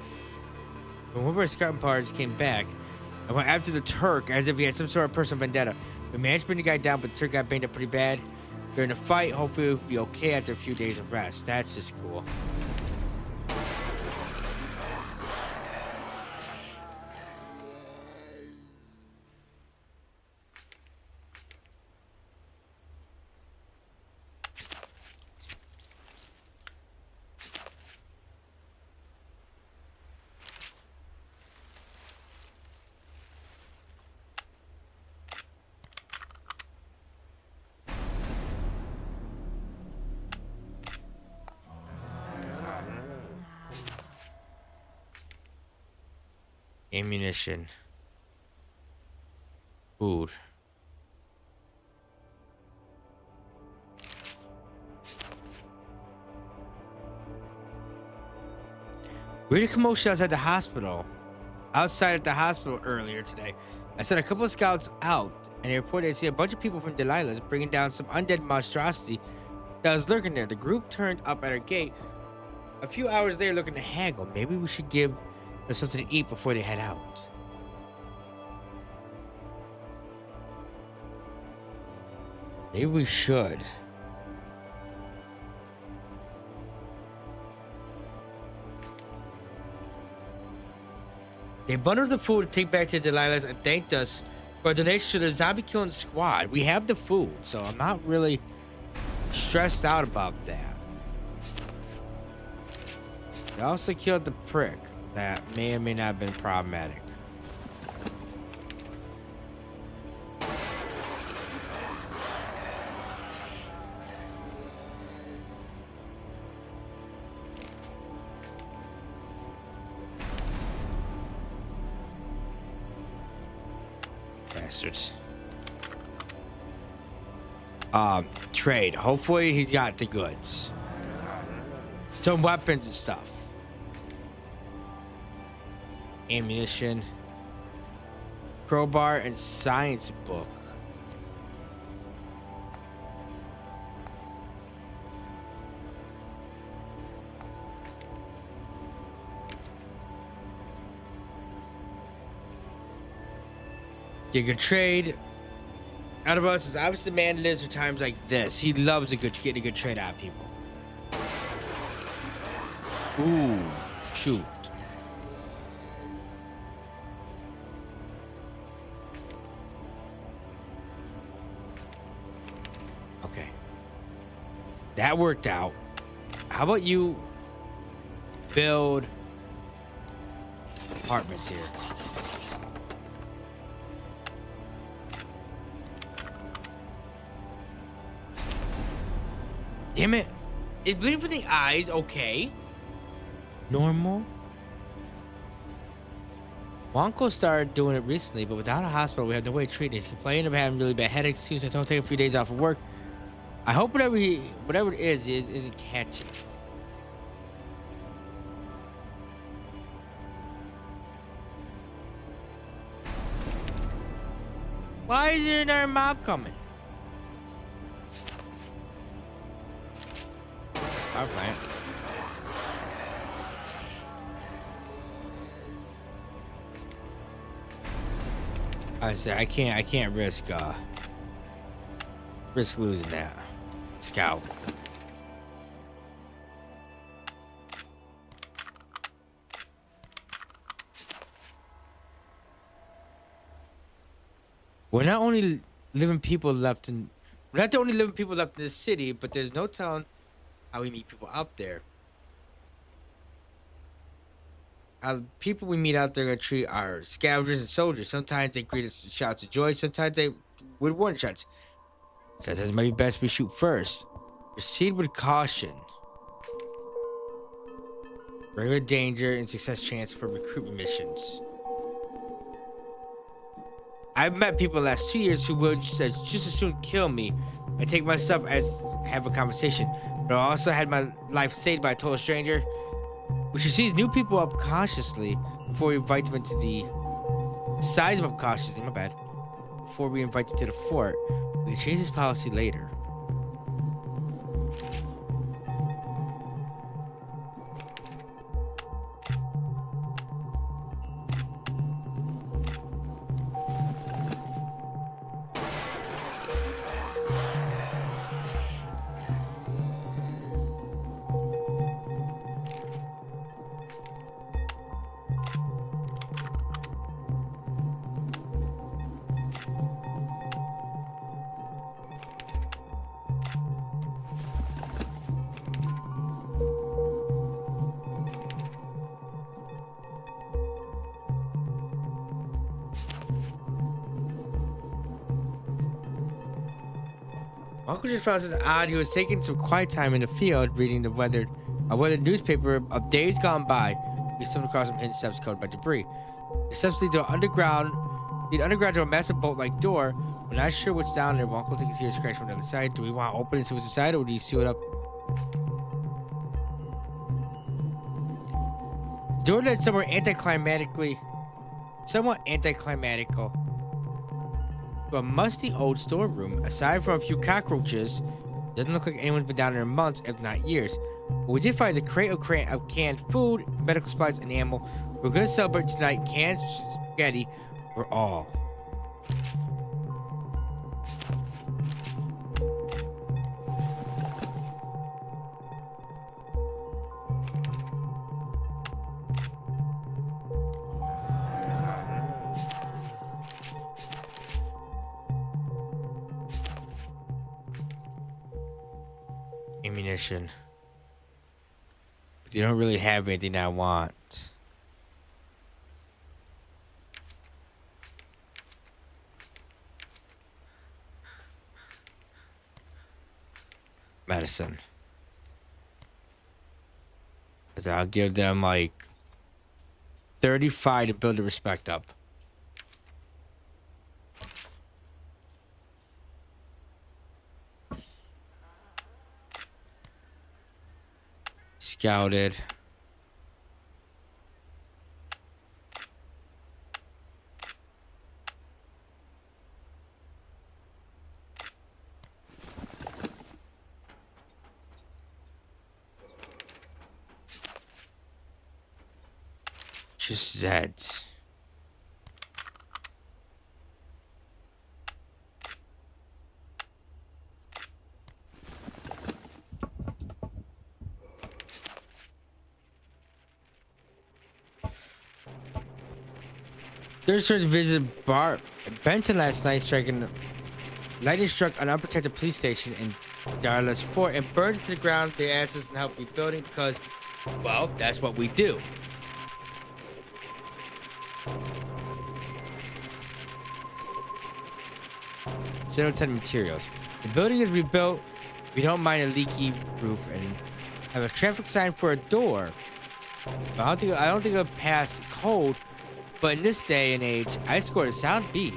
When one of our scouting parties came back, I went after the Turk as if he had some sort of personal vendetta. We managed to bring the guy down, but the Turk got banged up pretty bad during the fight. Hopefully, we'll be okay after a few days of rest. That's just cool. Ammunition. Food. We had a commotion outside the hospital. Outside at the hospital earlier today. I sent a couple of scouts out, and they reported they see a bunch of people from Delilah's bringing down some undead monstrosity that was lurking there. The group turned up at our gate a few hours later looking to haggle. Maybe we should give them something to eat before they head out. Maybe we should. They bundled the food to take back to Delilah's and thanked us for a donation to the zombie killing squad. We have the food, so I'm not really stressed out about that. They also killed the prick. That may or may not have been problematic. Bastards. Trade. Hopefully he got the goods. Some weapons and stuff. Ammunition, crowbar, and science book. You can trade. Out of us is obviously the man lives for times like this. He loves getting a good trade out of people. Ooh, shoot. That worked out. How about you build apartments here? Damn it. Is bleeding from the eyes okay? Normal? Wonko started doing it recently, but without a hospital, we have no way to treat it. He's complaining about having really bad headaches. Excuse me, I don't take a few days off of work. I hope whatever it is isn't catchy. Why is there another mob coming? Alright. I say I can't risk losing that. Scout. We're not the only living people left in this city, but there's no telling how we meet people out there. People we meet out there are treat our scavengers and soldiers. Sometimes they greet us with shouts of joy, sometimes they with warning shots. Sometimes it might be best we shoot first. Proceed with caution. Regular danger and success chance for recruitment missions. I've met people the last 2 years who would just as soon kill me and take my stuff as have a conversation. But I also had my life saved by a total stranger. We should seize new people up cautiously. before we invite them into the size them up cautiously. My bad. Before we invite them to the fort, we can change this policy later. Uncle just found something odd. He was taking some quiet time in the field, reading the weather newspaper of days gone by. We stumbled across some hidden steps covered by debris. The steps lead underground to a massive bolt-like door. We're not sure what's down there. But Uncle thinks he hears scratch from the other side. Do we want to open it and see what's inside, or do you seal it up? The door led somewhat anticlimactical. To a musty old storeroom. Aside from a few cockroaches, doesn't look like anyone's been down there in months, if not years. But we did find the crate of canned food, medical supplies, and ammo. We're gonna celebrate tonight. Canned spaghetti for all. Ammunition. But you don't really have anything I want. Medicine. But I'll give them like 35 to build the respect up. Scouted. Just Zeds. Search visited Bar Benton last night, lightning struck an unprotected police station in Darla's Fort and burned it to the ground. They asked us to help rebuilding because, well, that's what we do. Serotonin materials. The building is rebuilt. We don't mind a leaky roof and have a traffic sign for a door. But I don't think it'll pass code. But in this day and age, I scored a sound B.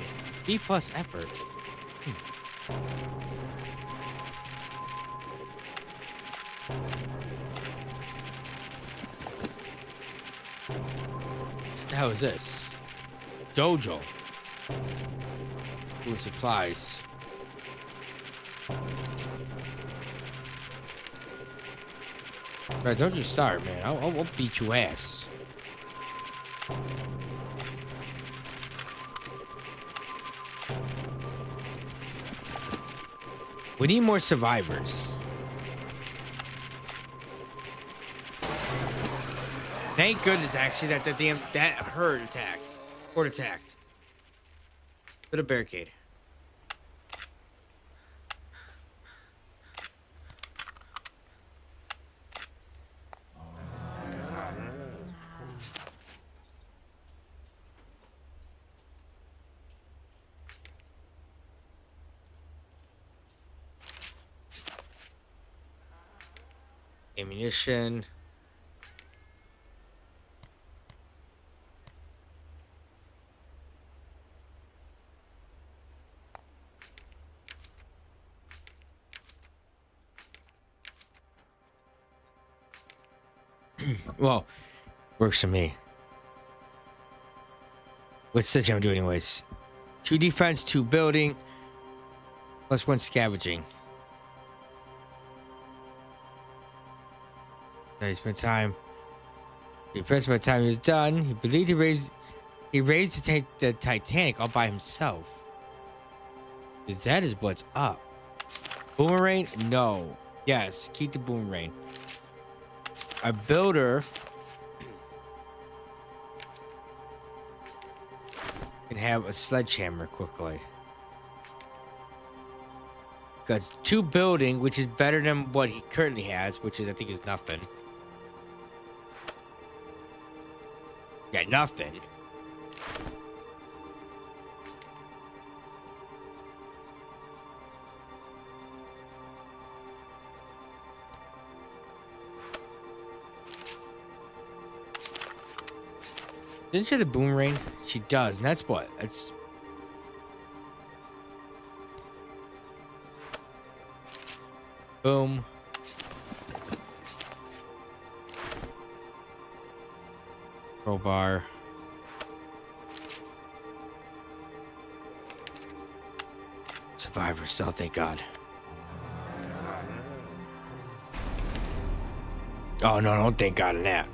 B plus effort. What the hell is this? Dojo. Food supplies. Right, don't you start, man. I'll beat your ass. We need more survivors. Thank goodness, actually, that herd attacked. Horde attacked. Put a barricade. Ammunition. Well, works for me. What's Sledgehammer do anyways? 2 defense, 2 building, plus 1 scavenging. So he spent time. He impressed by the time he was done. He believed he raised the Titanic all by himself. Is that is what's up? Boomerang? No. Yes, keep the boomerang. A builder can have a sledgehammer quickly. Because 2 building, which is better than what he currently has, which is I think is nothing. Yeah, nothing. Didn't she have the boomerang? She does, and that's what? It's boom. Crowbar. Survivor cell, thank God. Oh no, don't thank God on that.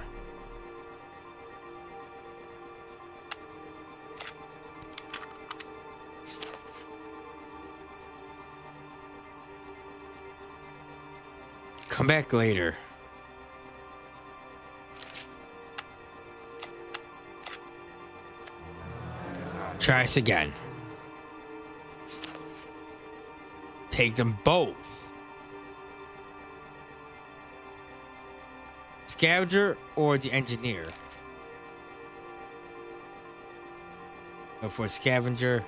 Come back later. Try us again. Take them both. Scavenger or the engineer? Go for scavenger.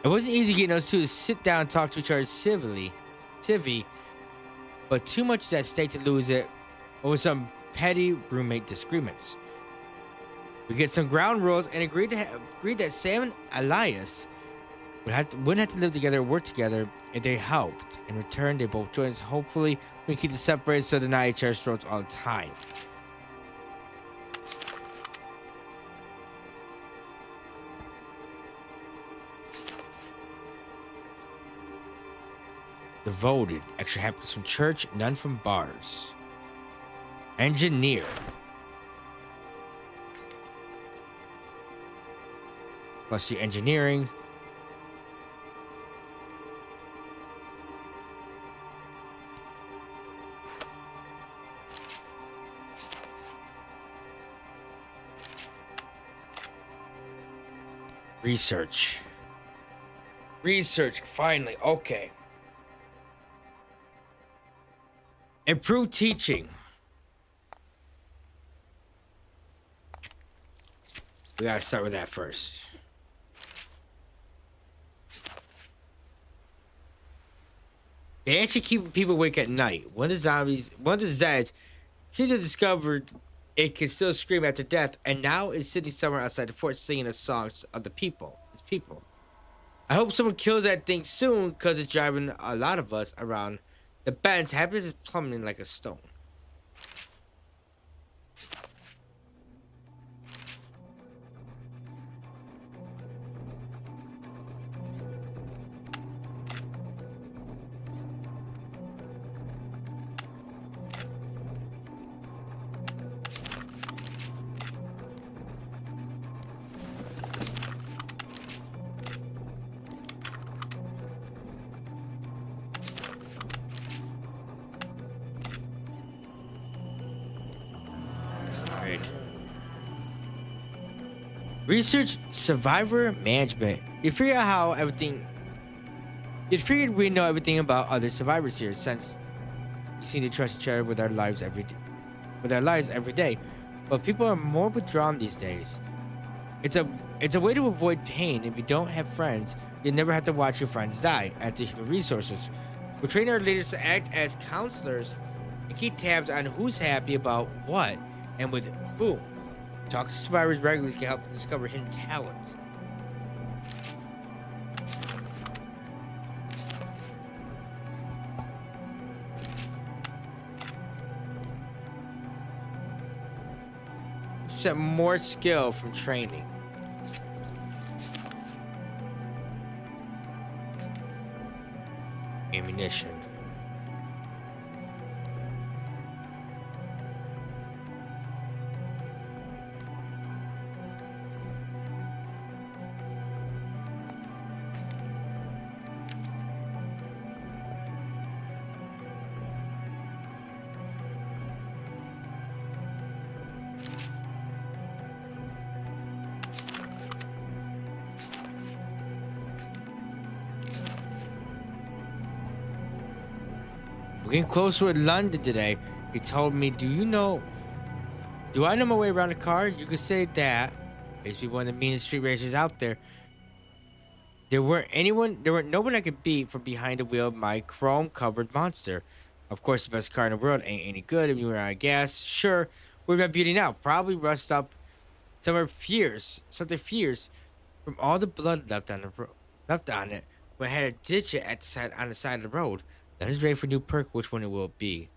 It wasn't easy getting those 2 to sit down and talk to each other civilly, but too much is at stake to lose it over some petty roommate disagreements. We get some ground rules and agreed that Sam and Elias wouldn't have to live together or work together if they helped. In return, they both joined us. Hopefully, we can keep them separated so they're not at each other's throats all the time. Devoted. Extra happiness from church, none from bars. Engineer. Plus the engineering. Research. Research, finally. Okay. Improve teaching. We gotta start with that first. They actually keep people awake at night. One of the Zeds seems to have discovered it can still scream after death, and now is sitting somewhere outside the fort singing the songs of the people. Its people. I hope someone kills that thing soon, because it's driving a lot of us around the bends. Happiness is plummeting like a stone. Research survivor management. You'd figured we know everything about other survivors here, since we seem to trust each other with our lives every day. But people are more withdrawn these days. It's a way to avoid pain. If you don't have friends, you'll never have to watch your friends die. At the Human Resources, we're training our leaders to act as counselors and keep tabs on who's happy about what and with whom. Talk to survivors regularly can help them discover hidden talents. 50% more skill from training. Ammunition. We're getting closer with London today. He told me, do I know my way around a car? You could say that. Basically one of the meanest street racers out there. There weren't no one I could beat from behind the wheel of my chrome covered monster. Of course, the best car in the world ain't any good if you were out of gas. Sure, we're about beauty now. Probably rust up something fierce from all the blood left on it. When I had to ditch it on the side of the road. That is ready for a new perk. Which one it will be?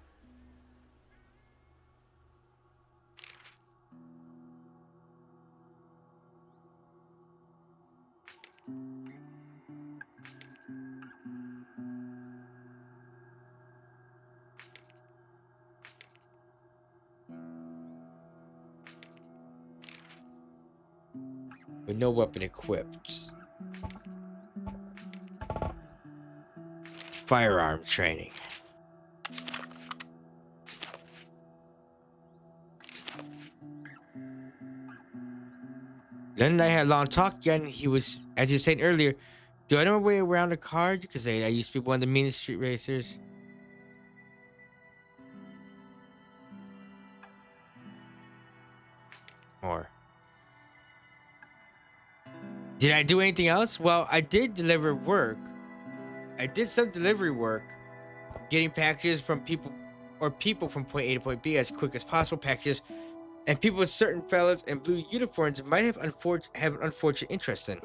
With no weapon equipped. Firearms training. Then and I had a long talk again. He was, as you were saying earlier, do I know my way around a car? You could say I used to be one of the meanest street racers. Or did I do anything else? Well, I did deliver work. I did some delivery work, getting packages from people from point A to point B as quick as possible. Packages and people with certain fellas in blue uniforms might have an unfortunate interest in.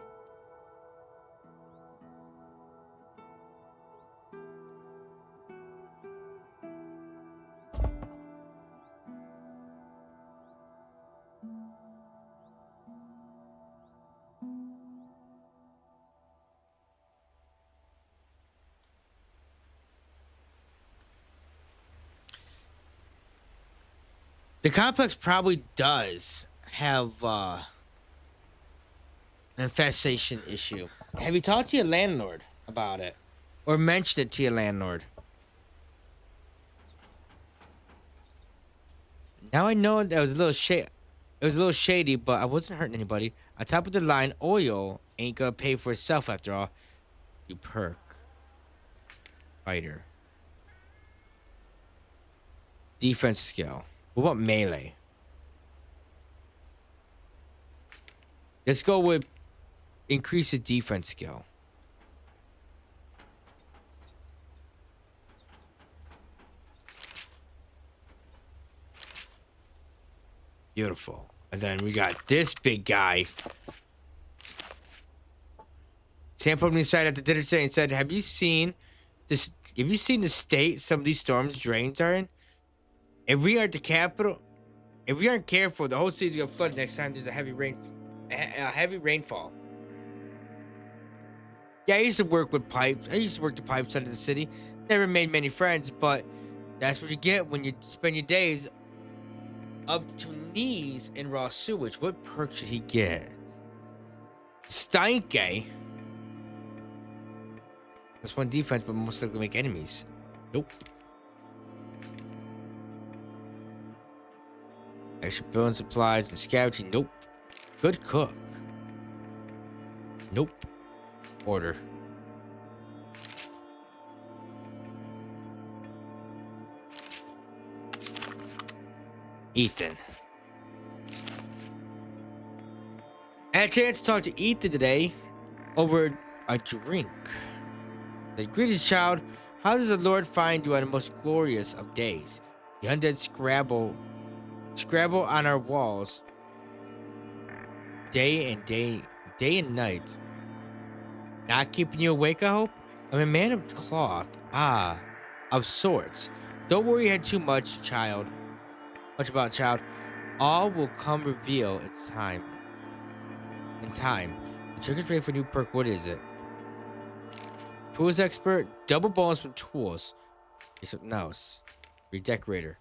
The complex probably does have an infestation issue. Have you talked to your landlord about it? Or mentioned it to your landlord? Now I know that was a little shady, but I wasn't hurting anybody. On top of the line, oil ain't gonna pay for itself after all. You perk. Fighter. Defense skill. What about melee? Let's go with increase the defense skill. Beautiful. And then we got this big guy. Sam pulled me aside at the dinner today and said, have you seen this? Have you seen the state some of these storms drains are in? If we aren't careful, the whole city's gonna flood next time there's a heavy rainfall. Yeah, I used to work with pipes. I used to work the pipes under the city. Never made many friends, but that's what you get when you spend your days up to knees in raw sewage. What perk should he get? Stanke. That's one defense, but most likely make enemies. Nope. Extra building supplies and scavenging. Nope. Good cook. Nope. Order. Ethan. I had a chance to talk to Ethan today over a drink. The greatest child, how does the Lord find you on the most glorious of days? The undead scrabble on our walls day and night. Not keeping you awake, I hope? I'm a man of cloth. Of sorts. Don't worry you had too much about child. All will come reveal its time. In time. The trigger's ready for a new perk. What is it? Tools expert. Double bonus with tools. Here's something else. Redecorator.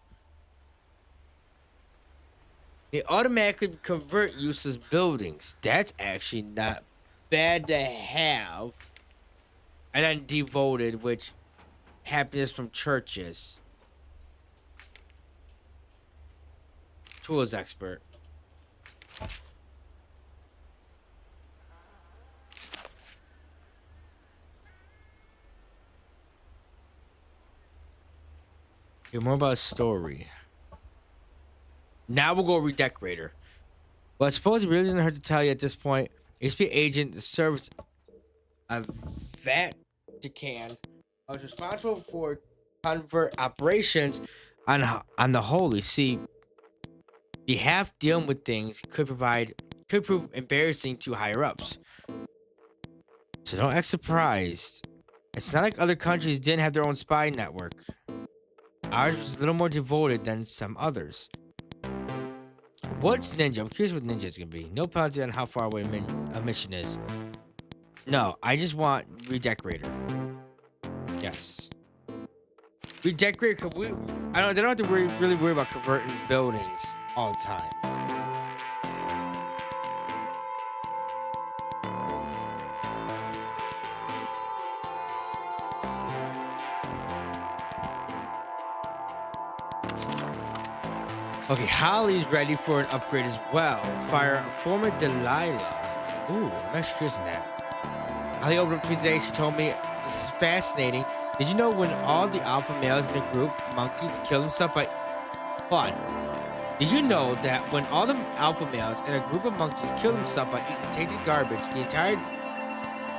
They automatically convert useless buildings. That's actually not bad to have. And then devoted, which happiness from churches. Tools expert. Hear more about a story. Now we'll go redecorator. Well, I suppose it really doesn't hurt to tell you at this point. HP agent serves a Vatican. I was responsible for convert operations on the Holy See. Behalf dealing with things could prove embarrassing to higher ups. So don't act surprised. It's not like other countries didn't have their own spy network. Ours was a little more devoted than some others. What's ninja? I'm curious what ninja is gonna be. No penalty on how far away a mission is. No, I just want redecorator. Yes. Redecorator. They don't have to really worry about converting buildings all the time. Okay, Holly's ready for an upgrade as well. Fire former Delilah. Ooh, I'm actually curious in that. Holly opened up to me today. She told me this is fascinating. Did you know when all the alpha males in the group monkeys kill themselves by fun? Did you know that when all the alpha males in a group of monkeys kill themselves by eating tainted garbage, the entire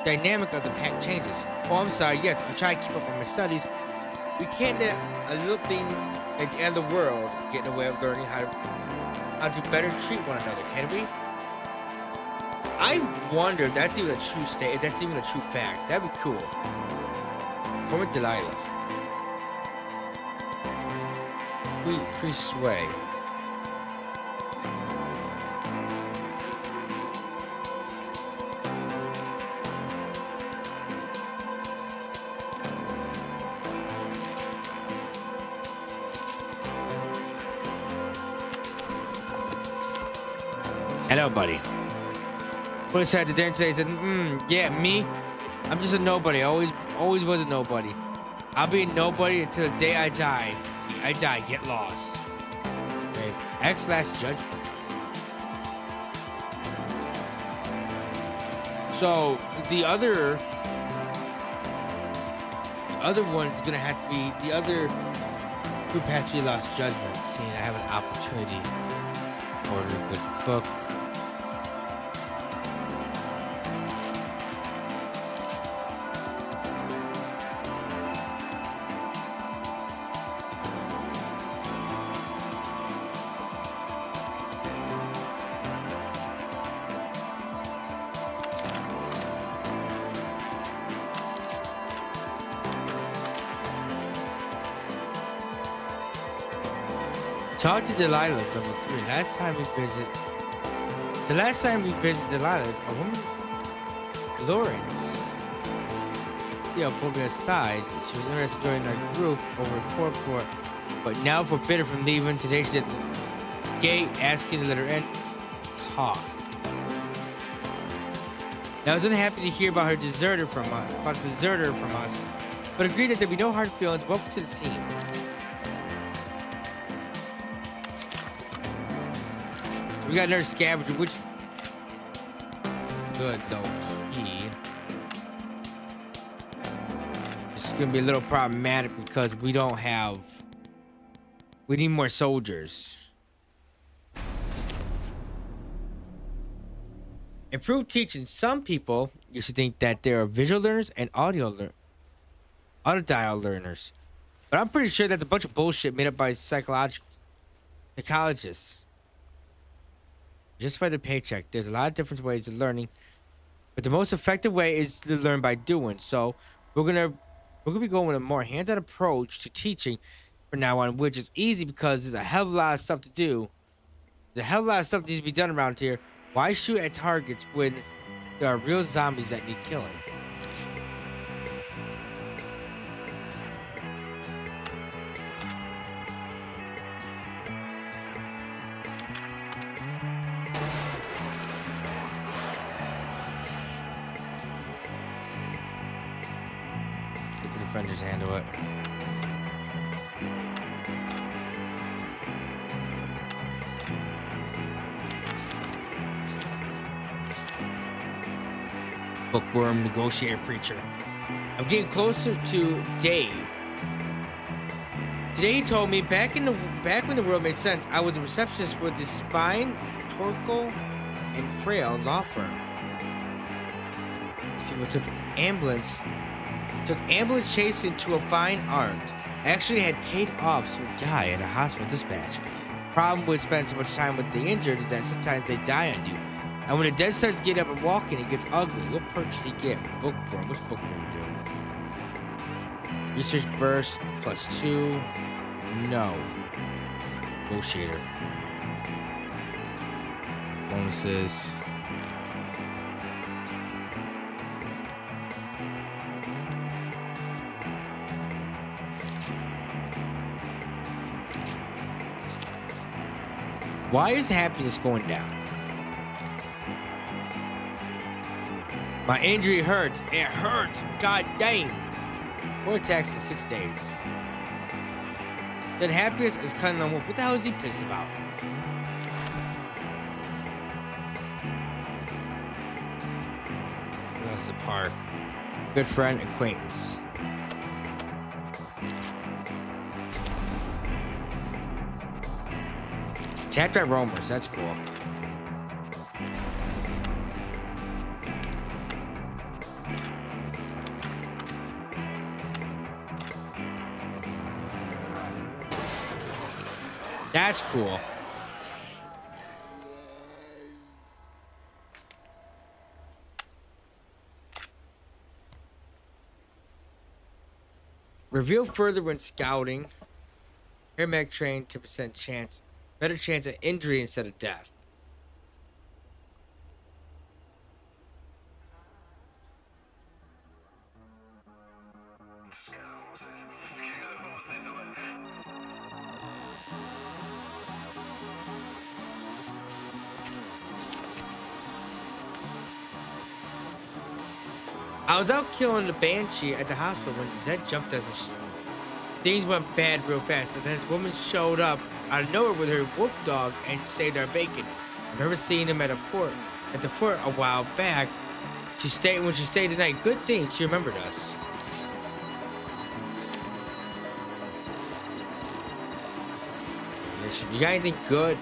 dynamic of the pack changes? Oh, I'm sorry. Yes, I'm trying to keep up with my studies. We can't let a little thing at the end of the world get in the way of learning how to better treat one another, can we? I wonder if that's even a true state, if that's even a true fact. That'd be cool. Former Delilah. Sway. Hello, buddy. What I had to dinner today, he said, yeah, me? I'm just a nobody. Always was a nobody. I'll be a nobody until the day I die. Get lost. Okay. X last judgment. So the other one's gonna have to be the other group has to be lost judgment. Seeing I have an opportunity. Order a good cook. Talk to Delilah's level 3. The last time we visited Delilah's, a woman, Lawrence. Yeah, pulled me aside. She was interested in joining our group over a report, but now forbidden from leaving. Today she's at the gate asking to let her in. Talk. Now I was unhappy to hear about the deserter from us, but agreed that there'd be no hard feelings. Welcome to the team. We got another scavenger, which good though. Key. This is gonna be a little problematic because we need more soldiers. Improved teaching. Some people used to think that there are visual learners and audio learners, but I'm pretty sure that's a bunch of bullshit made up by psychologists. Just by the paycheck, there's a lot of different ways of learning, but the most effective way is to learn by doing. So we're gonna be going with a more hands-on approach to teaching from now on, which is easy because there's a hell of a lot of stuff to do. The hell lot of stuff needs to be done around here. Why shoot at targets when there are real zombies that need killing? Let the defenders handle it. Bookworm, negotiator, preacher. I'm getting closer to Dave. Today he told me back when the world made sense, I was a receptionist with the Spine, Torkel, and Frail law firm. People took ambulance chasing to a fine art. I actually had paid off some guy at a hospital dispatch. Problem with spending so much time with the injured is that sometimes they die on you. And when the dead starts getting up and walking, it gets ugly. What perks do you get? Bookworm. What's Bookworm do? Research burst +2. No. Negotiator. Bonuses. Why is happiness going down? My injury hurts. It hurts. God dang. 4 attacks in 6 days. Then happiness is cutting on wolf. What the hell is he pissed about? That's the park. Good friend, acquaintance. Chapter at Roamers. That's cool. That's cool. Reveal further when scouting. Paramedic train, 10% chance. Better chance of injury instead of death. I was out killing the Banshee at the hospital when Zed jumped as things went bad real fast, and then this woman showed up out of nowhere with her wolf dog and saved our bacon. I remember seeing him at the fort a while back. When she stayed the night. Good thing she remembered us. You got anything good?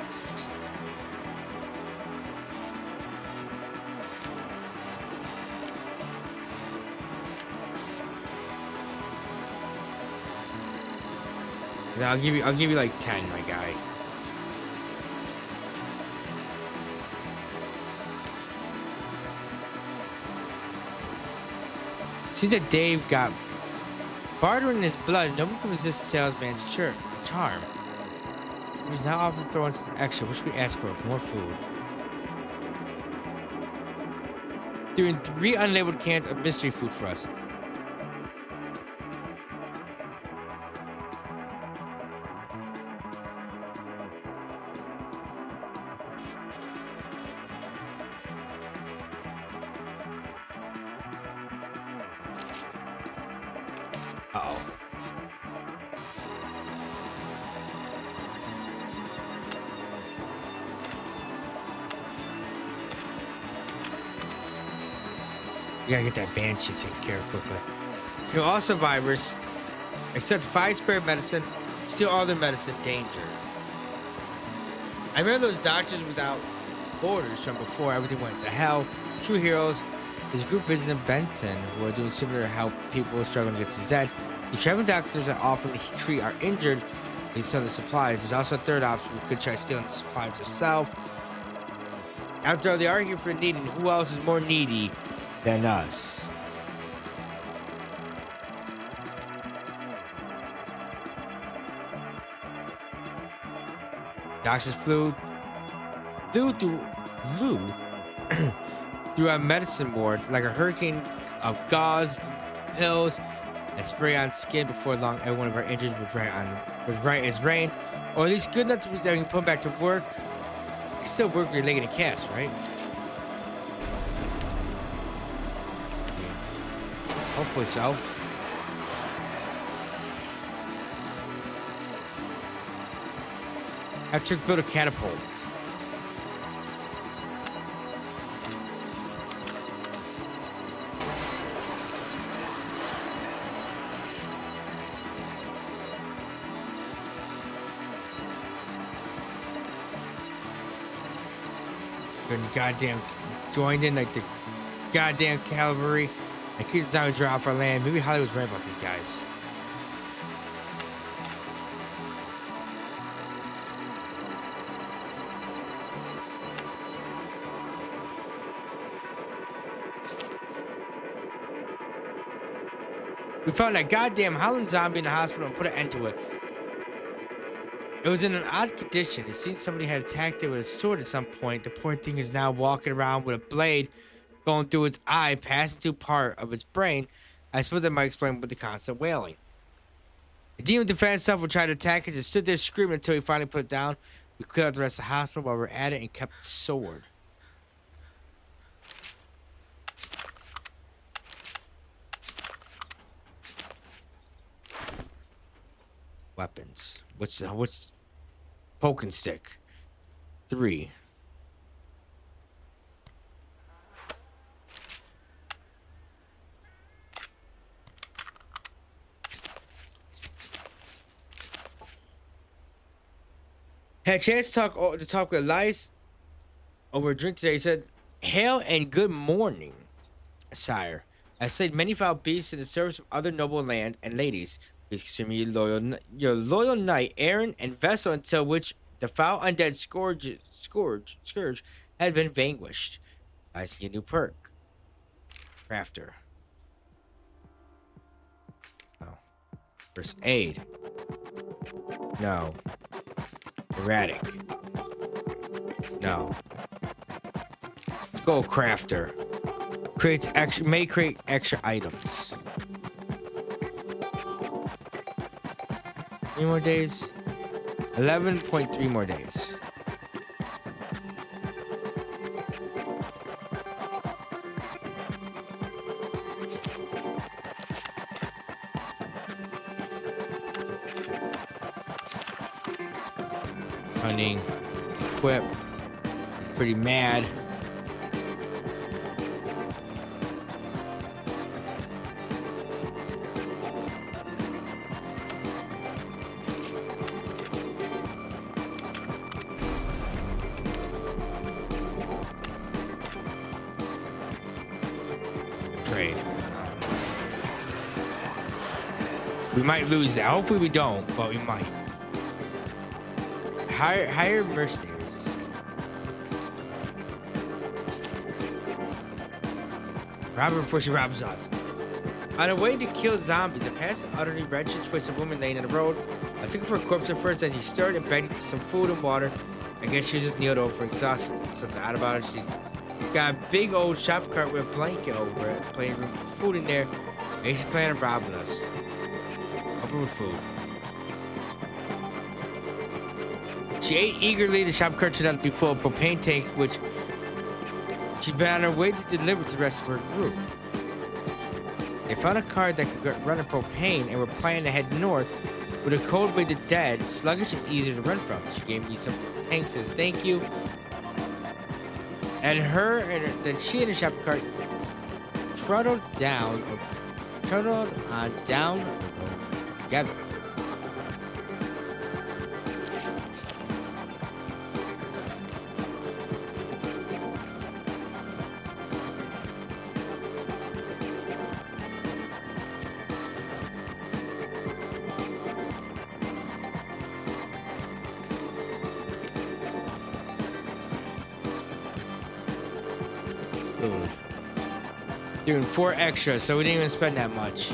I'll give you like 10, my guy. Seems that Dave got barter in his blood. No one can resist the salesman's charm. He was now often throwing some extra. What should we ask for? More food. Doing 3 unlabeled cans of mystery food for us. Uh-oh. We gotta get that Banshee taken care of quickly. Heal all survivors, except 5 spare medicine, steal all their medicine, danger. I remember those Doctors Without Borders from before everything went to hell. True heroes. This group visited Benton, who are doing similar to how people are struggling against the Zed. The traveling doctors that often treat our injured need some of the supplies. There's also a third option. We could try stealing the supplies ourselves. After all, they argue for needing. Who else is more needy than us? Doctor's flu. flew through a medicine ward like a hurricane of gauze, pills, and spray on skin. Before long, every one of our injuries was right as rain, or at least good enough to be that we can put back to work. You can still work with your leg in a cast, right? Hopefully so. After build a catapult. And goddamn joined in like the goddamn cavalry. I keep the zombies off our land. Maybe Hollywood's right about these guys. We found that goddamn Holland zombie in the hospital and put an end to it. It was in an odd condition. It seems somebody had attacked it with a sword at some point. The poor thing is now walking around with a blade going through its eye, passing through part of its brain. I suppose that might explain with the constant wailing. The demon defended itself and tried to attack it. Just stood there screaming until he finally put it down. We cleared out the rest of the hospital while we were at it and kept the sword. Weapons. What's poking stick? 3. Had a chance to talk with Elias over a drink today. He said, "Hail and good morning, sire. I slayed many foul beasts in the service of other noble land and ladies. Please consider me your loyal knight, Aaron, and vessel until which the foul undead scourge had been vanquished." I see a new perk. Crafter. Oh. First aid. No. Erratic. No. Let's go crafter. May create extra items. 3 more days. 11.3 more days. Hunting. Equip. Pretty mad. Trade. We might lose that. Hopefully we don't, but we might. Hire mercenaries. Rob her before she robs us. On a way to kill zombies, I passed an utterly wretched, twisted woman laying in the road. I took her for a corpse at first as she stirred and begged for some food and water. I guess she just kneeled over, exhausted. Something odd about it. She's got a big old shop cart with a blanket over it, plenty of room for food in there. Maybe she's planning on robbing us. Help her with food. She ate eagerly. The shop cart turned out to be full of propane tanks, which she'd been on her way to deliver to the rest of her group. They found a car that could run on propane and were planning to head north with a cold way to dead, sluggish and easier to run from. She gave me some tanks as thank you. And then she and the shop cart trundled on down the road together. Doing 4 extra, so we didn't even spend that much.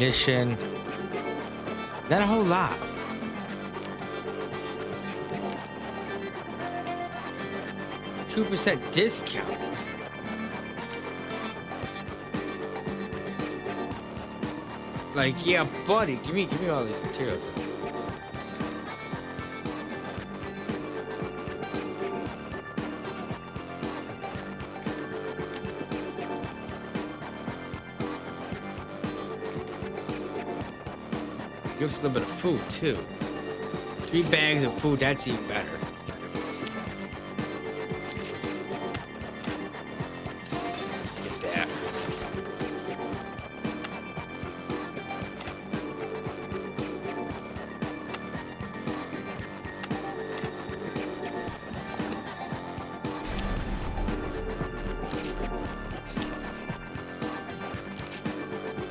ammunition. Not a whole lot. %2 discount. Like, yeah, buddy, give me all these materials. Give us a little bit of food too. 3 bags of food, that's even better. Get that.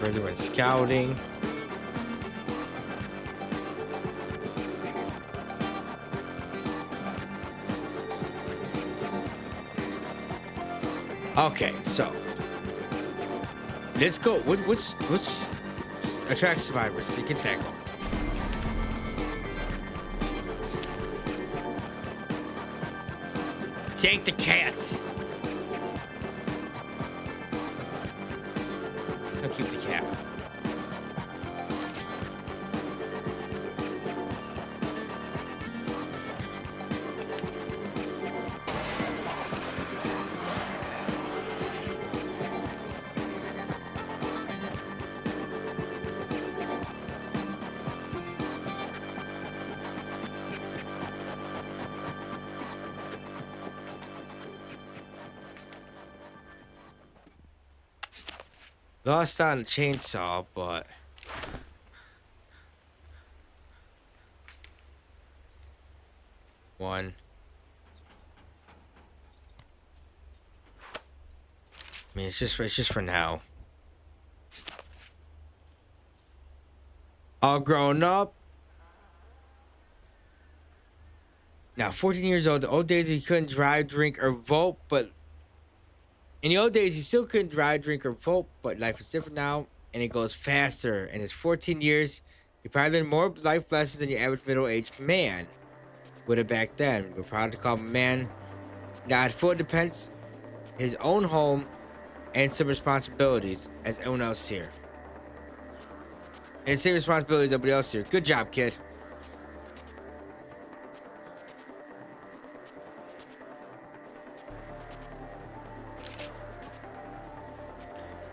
Further in scouting. Okay, so let's go. What's attract survivors to get that going? Take the cat. I'll keep the cat. Lost on a chainsaw, but one. I mean, it's just for now. All grown up. Now, 14 years old. The old days he couldn't drive, drink, or vote, but in the old days, he still couldn't drive, drink, or vote, but life is different now, and it goes faster. In his 14 years, he probably learned more life lessons than the average middle-aged man would have back then. We're proud to call him a man now had full independence, his own home, and some responsibilities as everyone else here. And the same responsibilities as everybody else here. Good job, kid.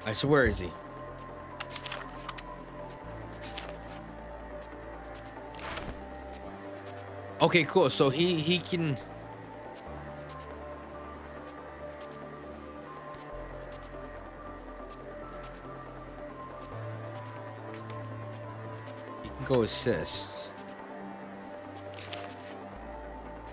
Alright, so where is he? Okay, cool. So he can. He can go assist.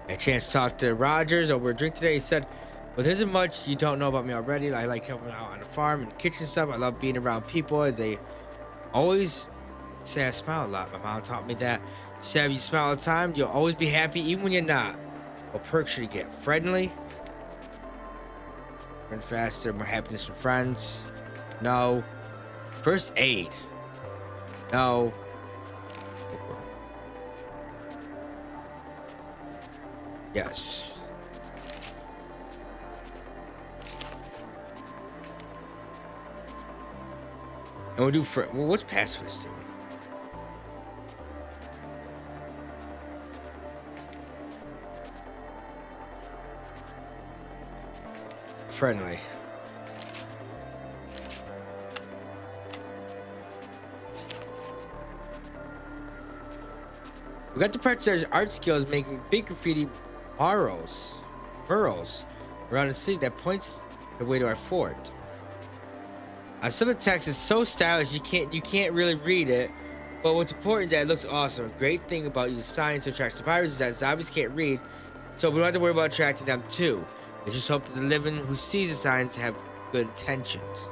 A chance to talk to Rogers over a drink today. He said, "Well, there isn't much you don't know about me already. I like helping out on the farm and kitchen stuff. I love being around people. As they always say I smile a lot. My mom taught me that. Say if you smile all the time, you'll always be happy, even when you're not. What perks should you get? Friendly? Run faster, more happiness from friends? No. First aid? No. Yes. And we'll do well, what's pacifist do? Friendly. We got the part that says art skills making big graffiti murals around the city that points the way to our fort. Some of the text is so stylish you can't really read it, but what's important is that it looks awesome. A great thing about using signs to attract survivors is that zombies can't read, so we don't have to worry about attracting them too. Let's just hope that the living who sees the signs have good intentions.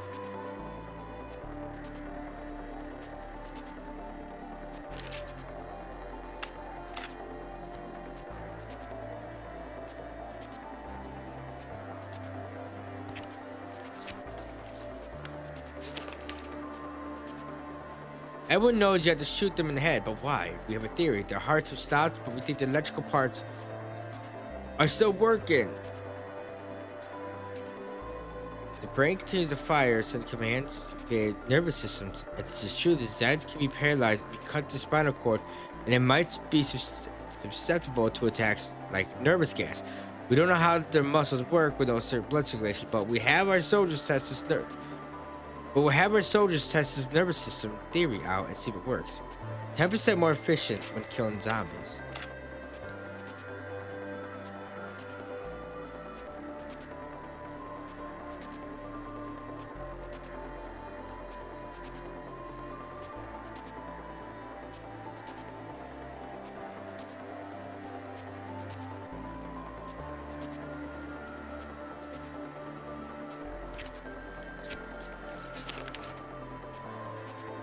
Everyone knows you have to shoot them in the head, but why? We have a theory. Their hearts have stopped, but we think the electrical parts are still working. The brain continues to fire, send commands via nervous systems. If this is true, the Zeds can be paralyzed if you cut the spinal cord, and it might be susceptible to attacks like nervous gas. We don't know how their muscles work with no certain blood circulation, but we have our soldiers test this nervous system theory out and see if it works. 10% more efficient when killing zombies.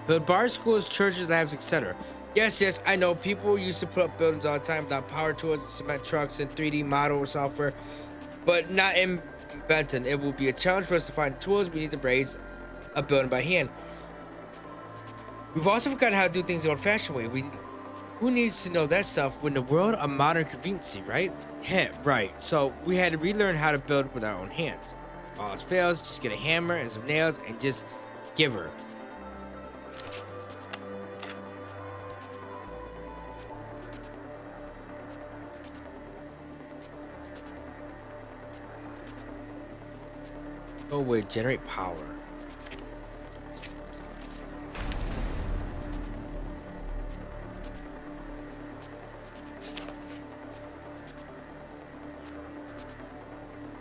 Build bars, schools, churches, labs, etc. Yes, I know. People used to put up buildings all the time without power tools and cement trucks and 3D model software, but not in Benton. It will be a challenge for us to find tools we need to raise a building by hand. We've also forgotten how to do things the old-fashioned way. Who needs to know that stuff when the world of modern conveniency, right? Right. So we had to relearn how to build with our own hands. All else fails, just get a hammer and some nails and just give her. Go with generate power.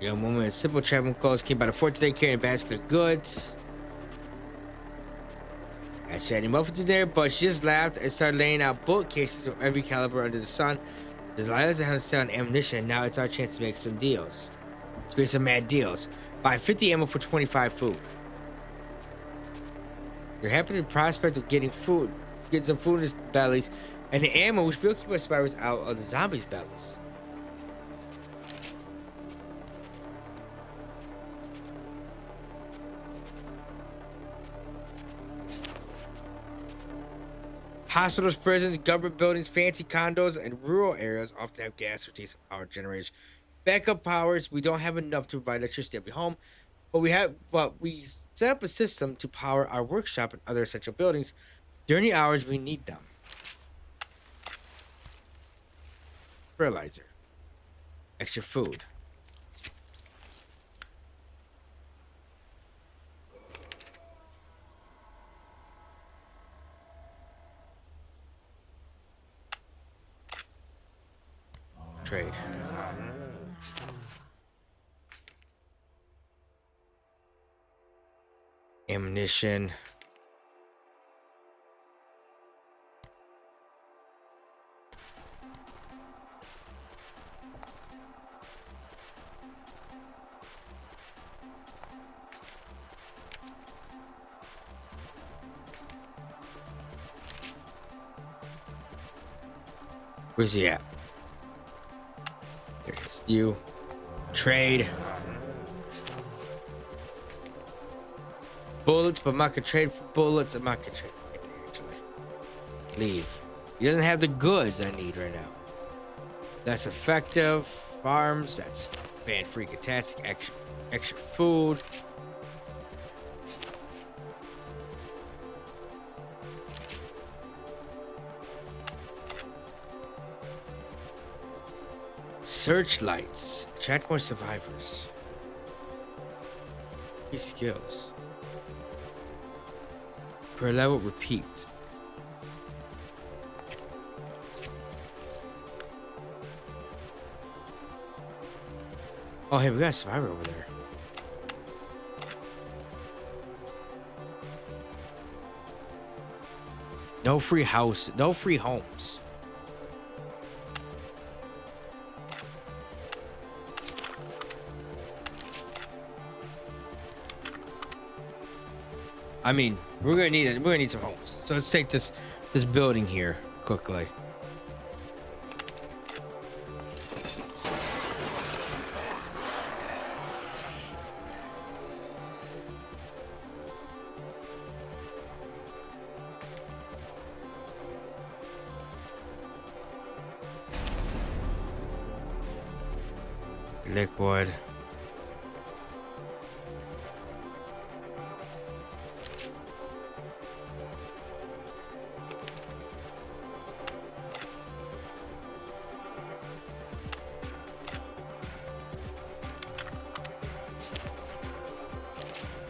Young woman in simple traveling clothes came by the fort today carrying a basket of goods. I said any muffins in there, but she just laughed and started laying out bullet cases of every caliber under the sun. The Delilah's had to sell ammunition, and now it's our chance to make some deals. To make some mad deals. Buy 50 ammo for 25 food. You're happy to the prospect of getting food, getting some food in his bellies, and the ammo which will keep our survivors out of the zombies' bellies. Hospitals, prisons, government buildings, fancy condos, and rural areas often have gas or diesel power generators. Backup powers, we don't have enough to provide electricity at every home, but we set up a system to power our workshop and other essential buildings during the hours we need them. Fertilizer. Extra food. Trade. Ammunition. Where's he at? There he is. You. Trade. Bullets, but I'm not gonna trade for bullets. I'm not gonna trade for anything, actually. Leave. He doesn't have the goods I need right now. That's effective. Farms. That's ban-free catastrophe. Extra food. Searchlights. Attract more survivors. These skills. Per level, repeat. Oh, hey, we got a survivor over there. No free house, no free homes. I mean, we're gonna need some homes. So let's take this building here quickly. liquid.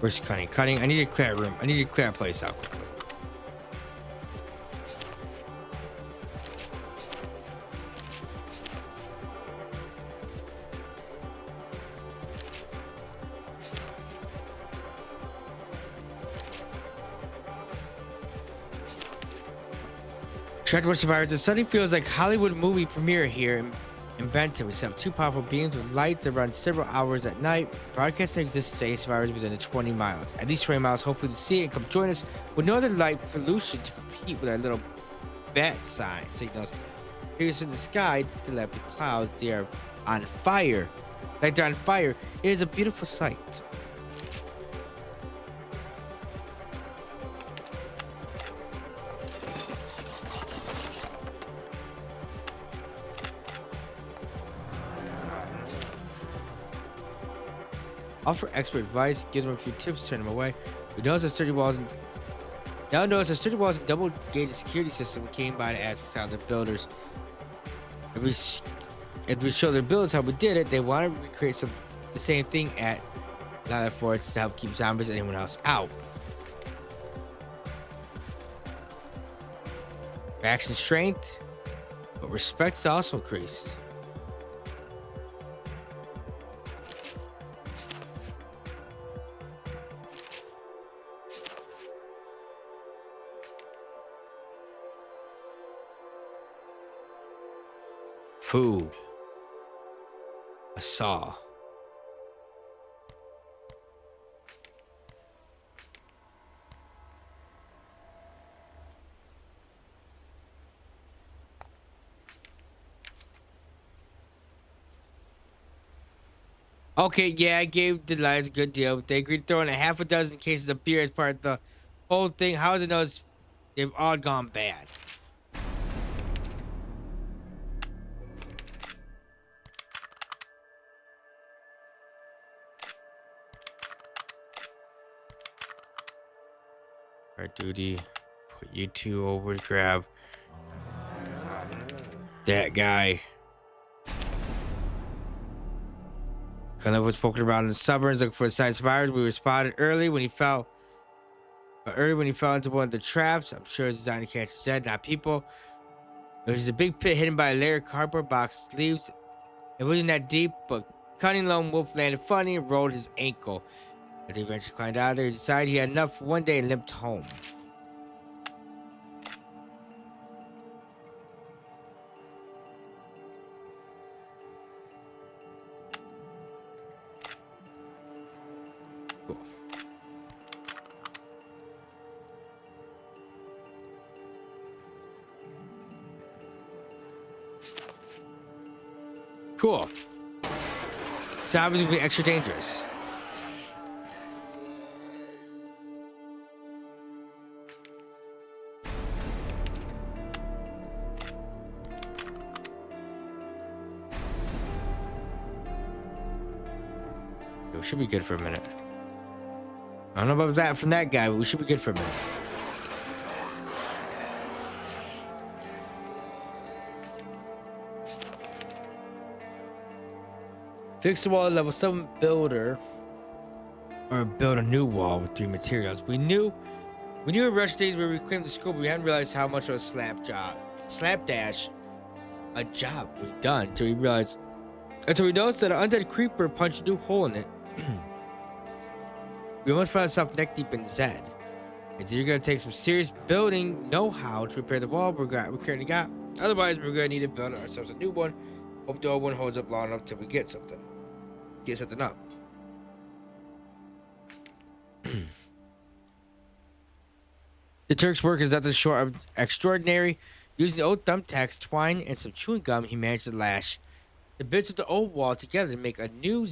Where's cutting? Cutting. I need to clear a room. I need to clear a place out quickly. Treadwell survivors. It suddenly feels like Hollywood movie premiere here in Benton. We set up two powerful beams with lights that run several hours at night. Broadcasting exists to save survivors within the 20 miles. At least 20 miles, hopefully to see it. Come join us with no other light pollution to compete with our little bat sign signals. Here's in the sky, to the left of clouds, they are on fire. Like they're on fire. It is a beautiful sight. Offer expert advice, give them a few tips, turn them away. We noticed the sturdy walls and double gated security system. We came by to ask us how the builders. If we show their builders how we did it, they want to recreate the same thing at Lila Forts to help keep zombies and anyone else out. Faction strength, but respect's also increased. Food. A saw. Okay, yeah, I gave the guys a good deal. They agreed to throw in a half a dozen cases of beer as part of the whole thing. How does it know they've all gone bad? Our duty, put you two over to grab that guy. Cunliffe was poking around in the suburbs looking for a sign of survivors. We were spotted early when he fell into one of the traps. I'm sure it's designed to catch dead, not people. It was a big pit hidden by a layer of cardboard box sleeves. It wasn't that deep, but cunning lone wolf landed funny and rolled his ankle. As he eventually climbed out of there, he decided he had enough for one day and limped home. Cool. Cool. Zombies will be extra dangerous. We should be good for a minute. I don't know about that from that guy, but we should be good for a minute. Fix the wall at level 7 builder. Or build a new wall with 3 materials. We knew in rush days we reclaimed the school, but we hadn't realized how much of a slapdash a job we'd done until we noticed that an undead creeper punched a new hole in it. We almost found ourselves neck deep in Zed. It's either gonna take some serious building know-how to repair the wall we currently got. Otherwise, we're gonna need to build ourselves a new one. Hope the old one holds up long enough till we get something. Get something up. The Turk's work is nothing short of extraordinary. Using the old thumbtacks, twine, and some chewing gum, he managed to lash the bits of the old wall together to make a new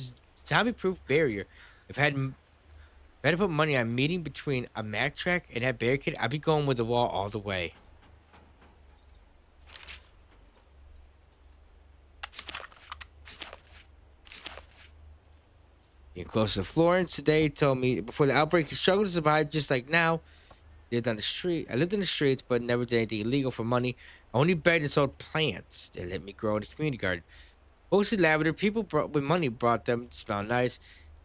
zombie-proof barrier. If I had to put money on meeting between a Mack track and that barricade, I'd be going with the wall all the way. Being close to Florence today told me before the outbreak he struggled to survive just like now. Lived on the street. I lived in the streets, but never did anything illegal for money. I only begged and sold plants. They let me grow in the community garden. Mostly lavender. People brought with money brought them to smell nice.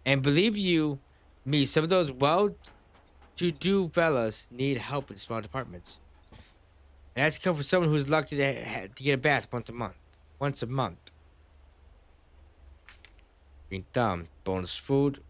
And believe you me, some of those well-to-do fellas need help in small departments. And that's come from someone who's lucky to get a bath once a month. Once a month. Green thumb. Bonus food.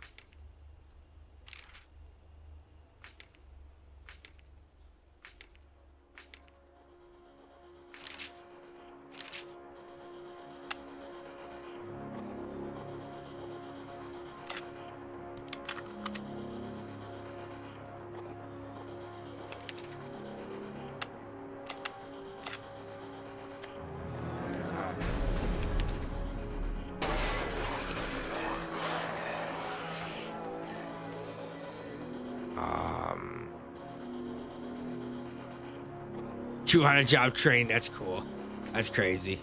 Um, 200 job training. That's cool. That's crazy.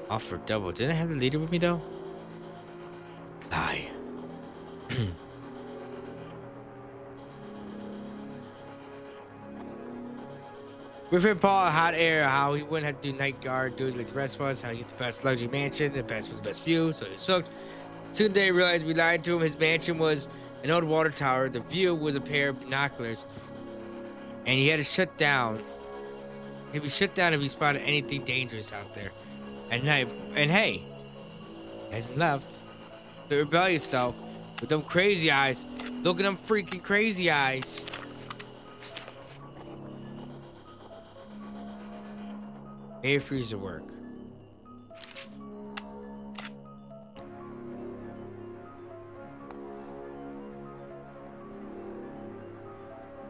Offer double. Didn't I have the leader with me though? Lie. Griffin Paul, hot air, how he wouldn't have to do night guard duty like the rest of us, how he get the best luxury mansion, the best with the best view, so he sucked. Soon they realized we lied to him. His mansion was an old water tower. The view was a pair of binoculars. And he had to shut down. He'd be shut down if he spotted anything dangerous out there at night. And hey, he hasn't left. The rebellious though, with them crazy eyes. Look at them freaking crazy eyes. Air freezer work.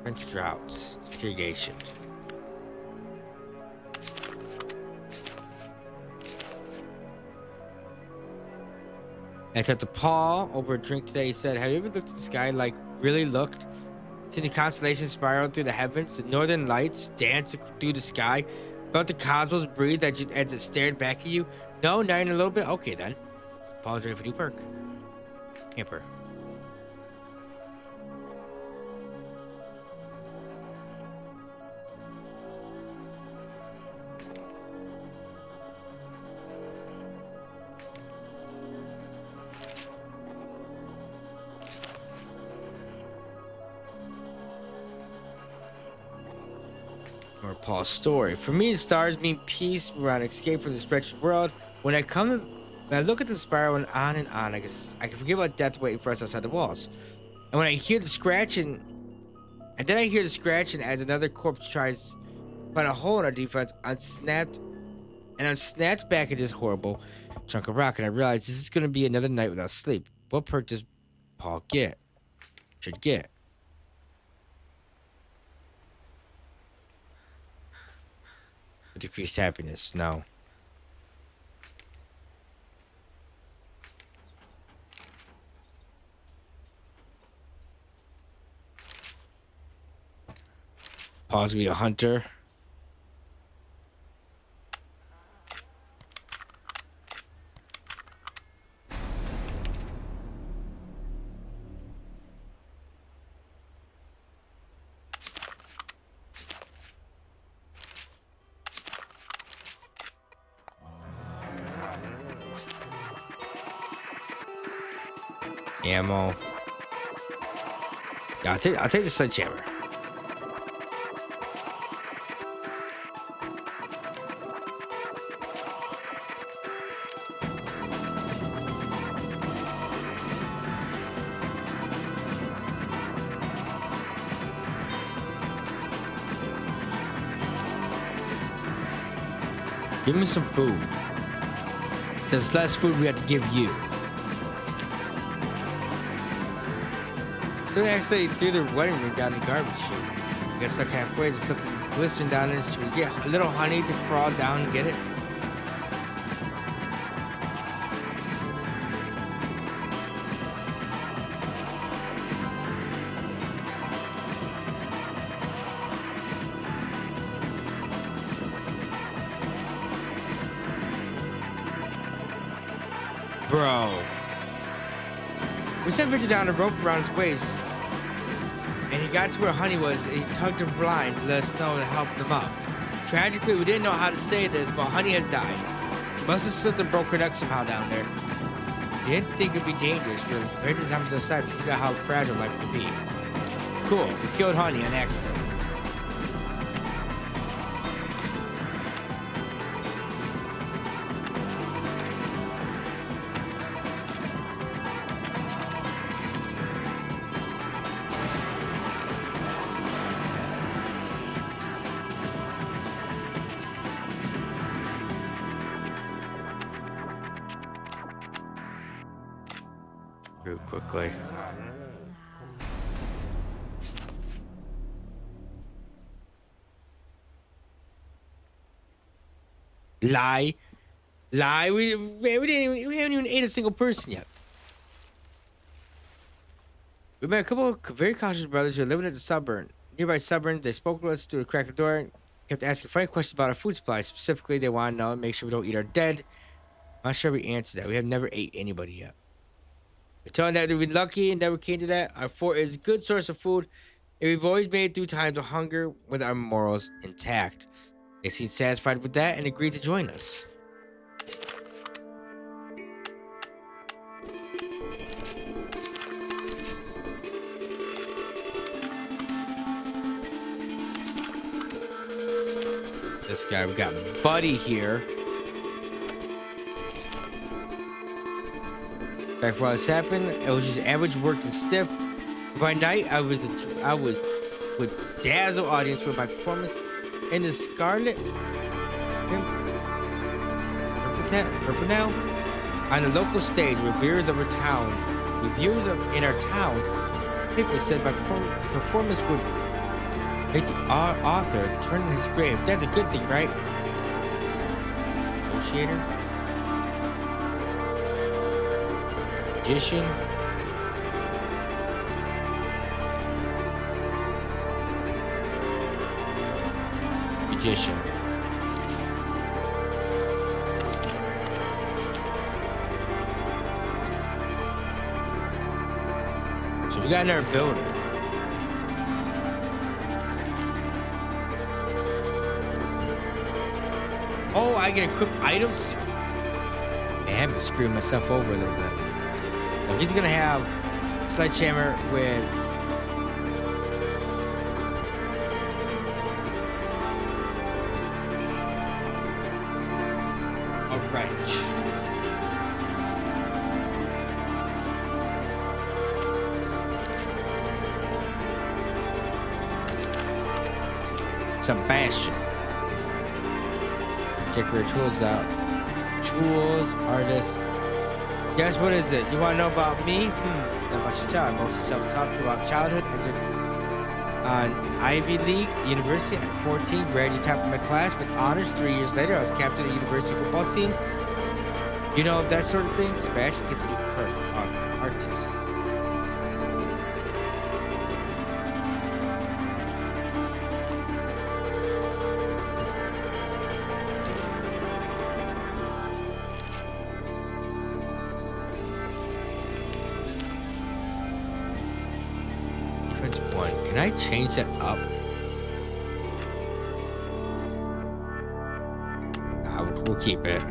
French droughts. Irrigation. I talked to Paul over a drink today. He said, have you ever looked at the sky, like really looked? Seen the constellations spiral through the heavens, the northern lights dance through the sky, felt the cosmos breathe as it stared back at you? No, not even a little bit? Okay then. Paul's ready for a new perk. Camper. Or Paul's story. For me, the stars mean peace around escape from this wretched world. When I look at them spiraling on and on, I can forget about death waiting for us outside the walls. And when I hear the scratching, as another corpse tries to find a hole in our defense, I'm snapped back at this horrible chunk of rock, and I realize this is going to be another night without sleep. What perk does Paul should get? Decreased happiness. No. Pause be a hunter. Ammo. Yeah, I'll take the sledgehammer. Give me some food. There's less food we have to give you. So they actually threw their wedding ring down the garbage chute. Got stuck halfway. There's something glistening down in it. Should we get a little honey to crawl down and get it? Bro. We sent Victor down a rope around his waist, and he got to where Honey was, and he tugged her blind to let us know to help them up. Tragically, we didn't know how to say this, but Honey has died. Must have slipped and broke her neck somehow down there. Didn't think it'd be dangerous, really. Compared to the times outside, we forgot how fragile life could be. Cool, we killed Honey on accident. Real quickly. Lie. We haven't even ate a single person yet. We met a couple of very cautious brothers who were living at the suburb. Nearby suburb, they spoke to us through a crack of the door, kept asking funny questions about our food supply. Specifically, they want to know and make sure we don't eat our dead. I'm not sure we answered that. We have never ate anybody yet. We told them that we've been lucky and never came to that. Our fort is a good source of food, and we've always made it through times of hunger with our morals intact. They seemed satisfied with that and agreed to join us. This guy, we got Buddy here. Back before this happened, it was just average working stiff. By night, I was with dazzle audience with my performance in the Scarlet Pimpernel on the local stage. Reviewers in our town paper said my performance would make the author turn in his grave. That's a good thing, right? Negotiator, magician. Magician. So we got another builder. Oh, I can equip items. Man, I've been screwing myself over a little bit. So he's gonna have sledgehammer with a wrench. Sebastian. Check your tools out. Tools, artists. Guess what is it? You want to know about me? Not much to tell. I mostly self-talked about childhood. Entered on Ivy League University at 14. Graduated top of my class with honors. 3 years later, I was captain of the university football team. You know, that sort of thing. Sebastian gets a new perk on artists. Can I change that up? Nah, we'll keep it.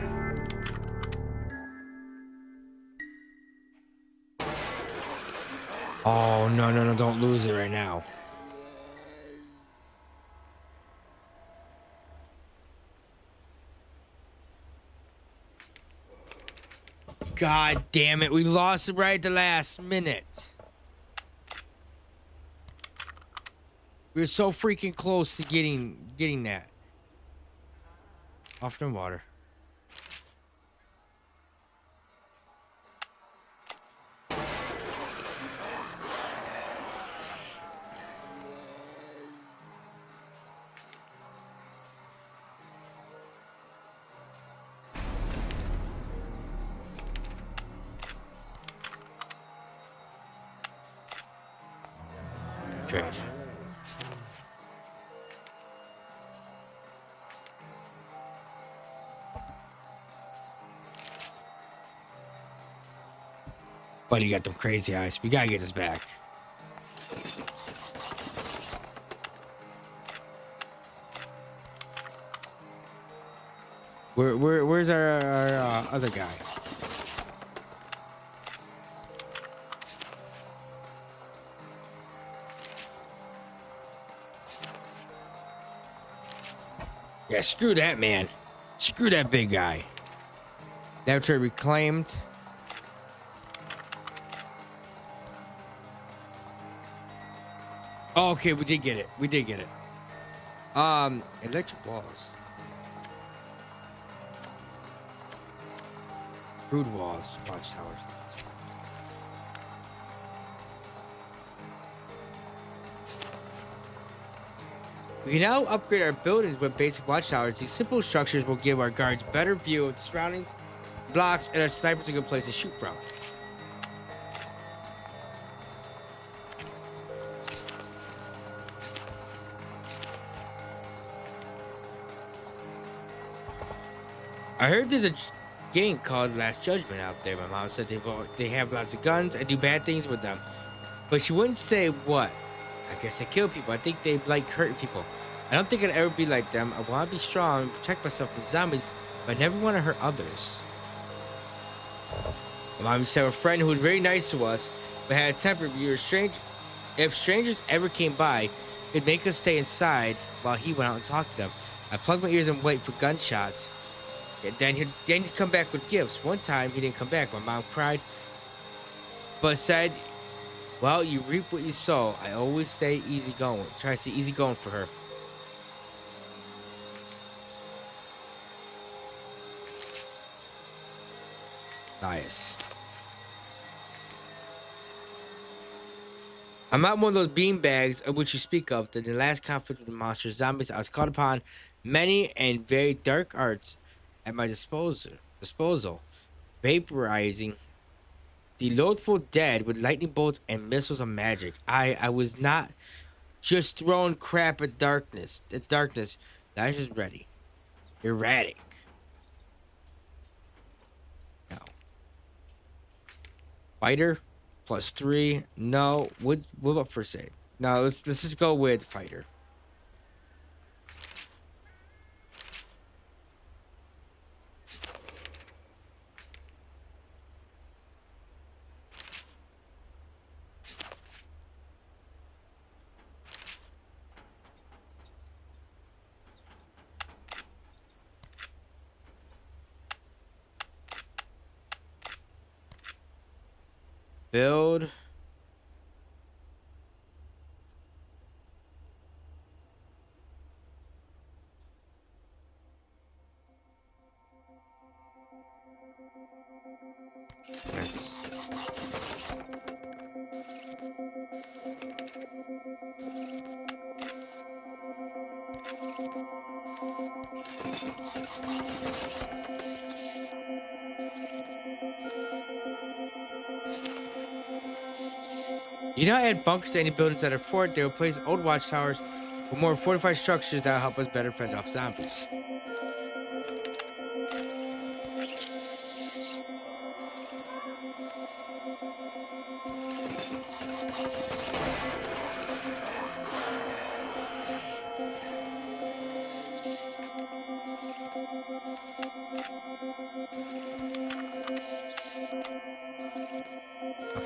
Oh, no, don't lose it right now. God damn it, we lost it right at the last minute. We were so freaking close to getting that. Off the water. Trade. But you got them crazy eyes. We gotta get this back. Where's our other guy? Yeah, screw that man. Screw that big guy. Laboratory reclaimed. Oh, okay, we did get it. We did get it. Electric walls. Crude walls. Watchtowers. We can now upgrade our buildings with basic watchtowers. These simple structures will give our guards better view of the surroundings, blocks, and our snipers a good place to shoot from. I heard there's a game called Last Judgment out there. My mom said they have lots of guns and do bad things with them, but she wouldn't say what. I guess they kill people. I think they like hurting people. I don't think I'd ever be like them. I want to be strong and protect myself from zombies, but I never want to hurt others. My mom said a friend who was very nice to us, but had a temper. If strangers ever came by, he'd make us stay inside while he went out and talked to them. I plugged my ears and wait for gunshots. And then he'd come back with gifts. One time he didn't come back. My mom cried, but said, well, you reap what you sow. I always stay easy going. Try to stay easy going for her. Nice. I'm not one of those beanbags of which you speak of. In the last conflict with the monster zombies, I was called upon many and very dark arts at my disposal, vaporizing the loathful dead with lightning bolts and missiles of magic. I was not just throwing crap at darkness. It's darkness. I was just ready. Erratic. No. Fighter +3. No. What about first aid? No. Let's just go with fighter. Build. Nice. You don't add bunkers to any buildings that are fort. They replace old watchtowers with more fortified structures that will help us better fend off zombies.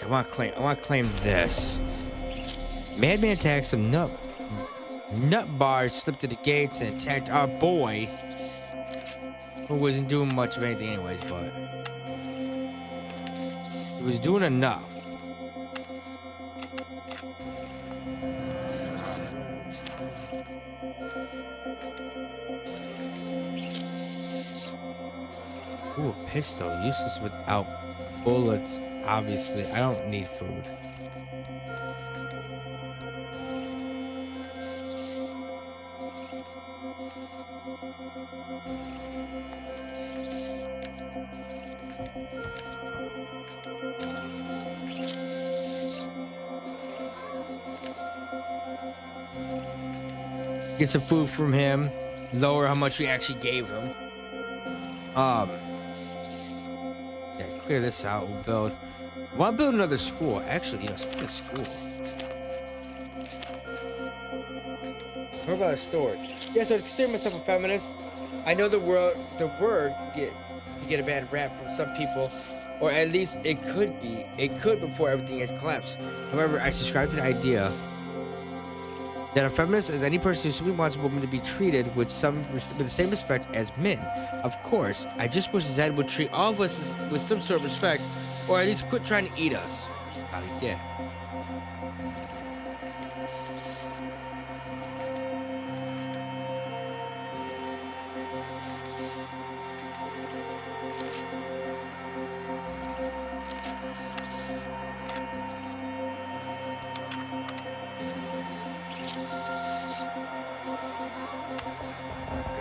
Okay, I want to claim this. Madman attacked some nut bars, slipped to the gates, and attacked our boy, who wasn't doing much of anything anyways, but he was doing enough. Ooh, a pistol, useless without bullets. Obviously, I don't need food. Get some food from him. Lower how much we actually gave him. Yeah, clear this out. We'll build. Want to build another school? Actually, you know, speaking of school, what about a storage? Yeah, so I consider myself a feminist. I know the word get a bad rap from some people, or at least it could be. It could before everything has collapsed. However, I subscribe to the idea that a feminist is any person who simply wants a woman to be treated with the same respect as men. Of course, I just wish Zed would treat all of us with some sort of respect, or at least quit trying to eat us. Probably yeah.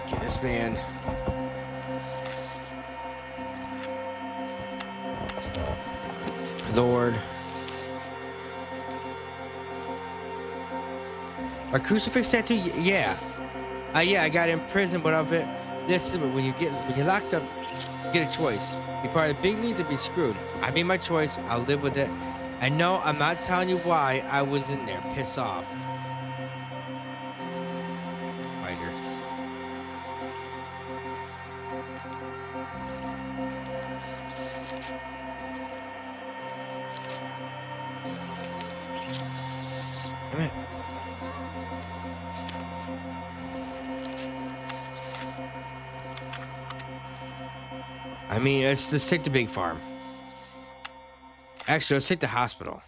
Okay, this man. Lord. A crucifix tattoo? Yeah. Yeah, I got in prison, but of it. Listen, when you're locked up, you get a choice. Be part of the big league to be screwed. I made my choice. I'll live with it. And no, I'm not telling you why I was in there. Piss off. Fighter. Damn it. I mean, let's take the big farm. Actually, let's take the hospital.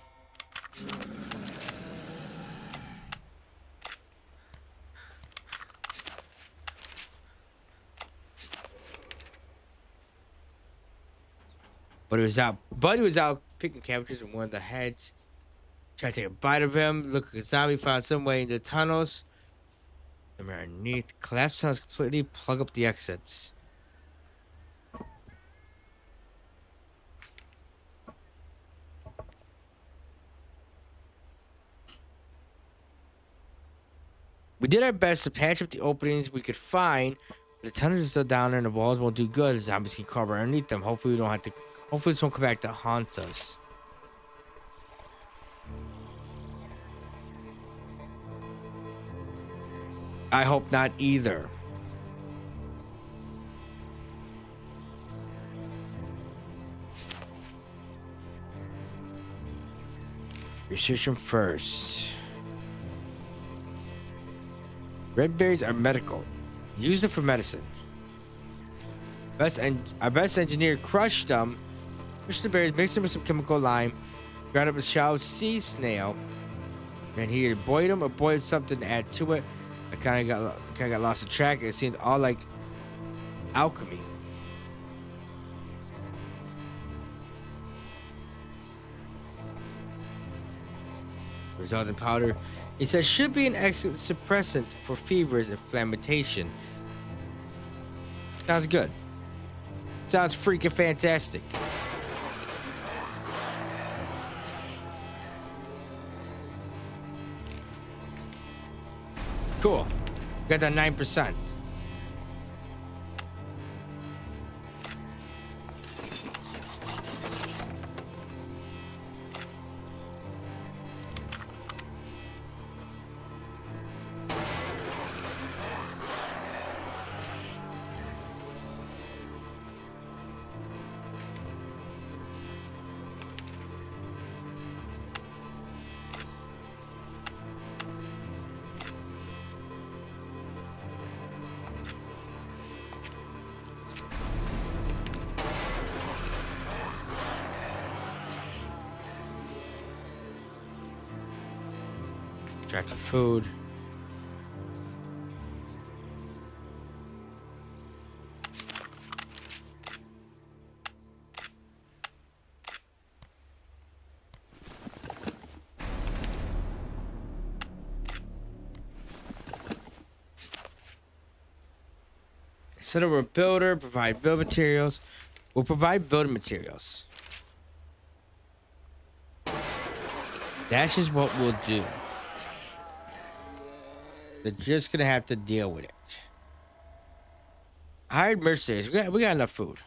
But Buddy was out picking cabbages in one of the heads. Tried to take a bite of him. Look like a zombie. Found some way into the tunnels. Somewhere underneath. Collapse tunnels completely. Plug up the exits. We did our best to patch up the openings we could find, but the tunnels are still down there and the walls won't do good. The zombies can cover underneath them. Hopefully we don't have to. Hopefully this won't come back to haunt us. I hope not either. Research them first. Red berries are medical. Use them for medicine. Our best engineer crushed them. Crushed the berries, mixed them with some chemical lime, ground up a shallow sea snail. Then he either boiled them or boiled something to add to it. I kind of got lost in track. It seemed all like alchemy. Resultant powder. He says should be an excellent suppressant for fevers and inflammation. Sounds good. Sounds freaking fantastic. Cool. Got that 9%. Track the food. Instead of a builder, provide build materials. We'll provide building materials. That's just what we'll do. They're just gonna have to deal with it. Hired mercenaries. We got enough food.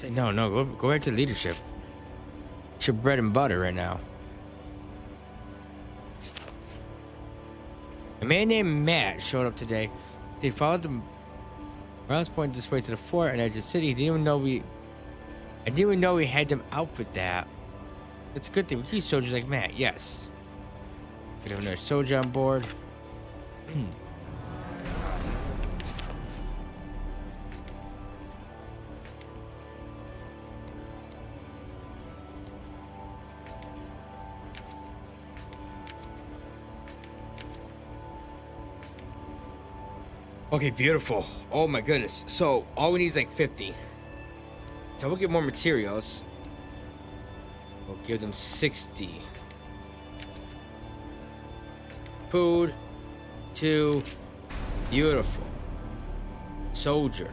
No, no, go back to leadership. It's your bread and butter right now. A man named Matt showed up today. They followed the Morales pointed this way to the fort and edge of the city. I didn't even know we had them out for that. It's a good thing. We keep soldiers like Matt, yes. We have another soldier on board. Okay, beautiful. Oh my goodness. So all we need is like 50. So we'll get more materials. We'll give them 60. Food. 2. Beautiful. Soldier.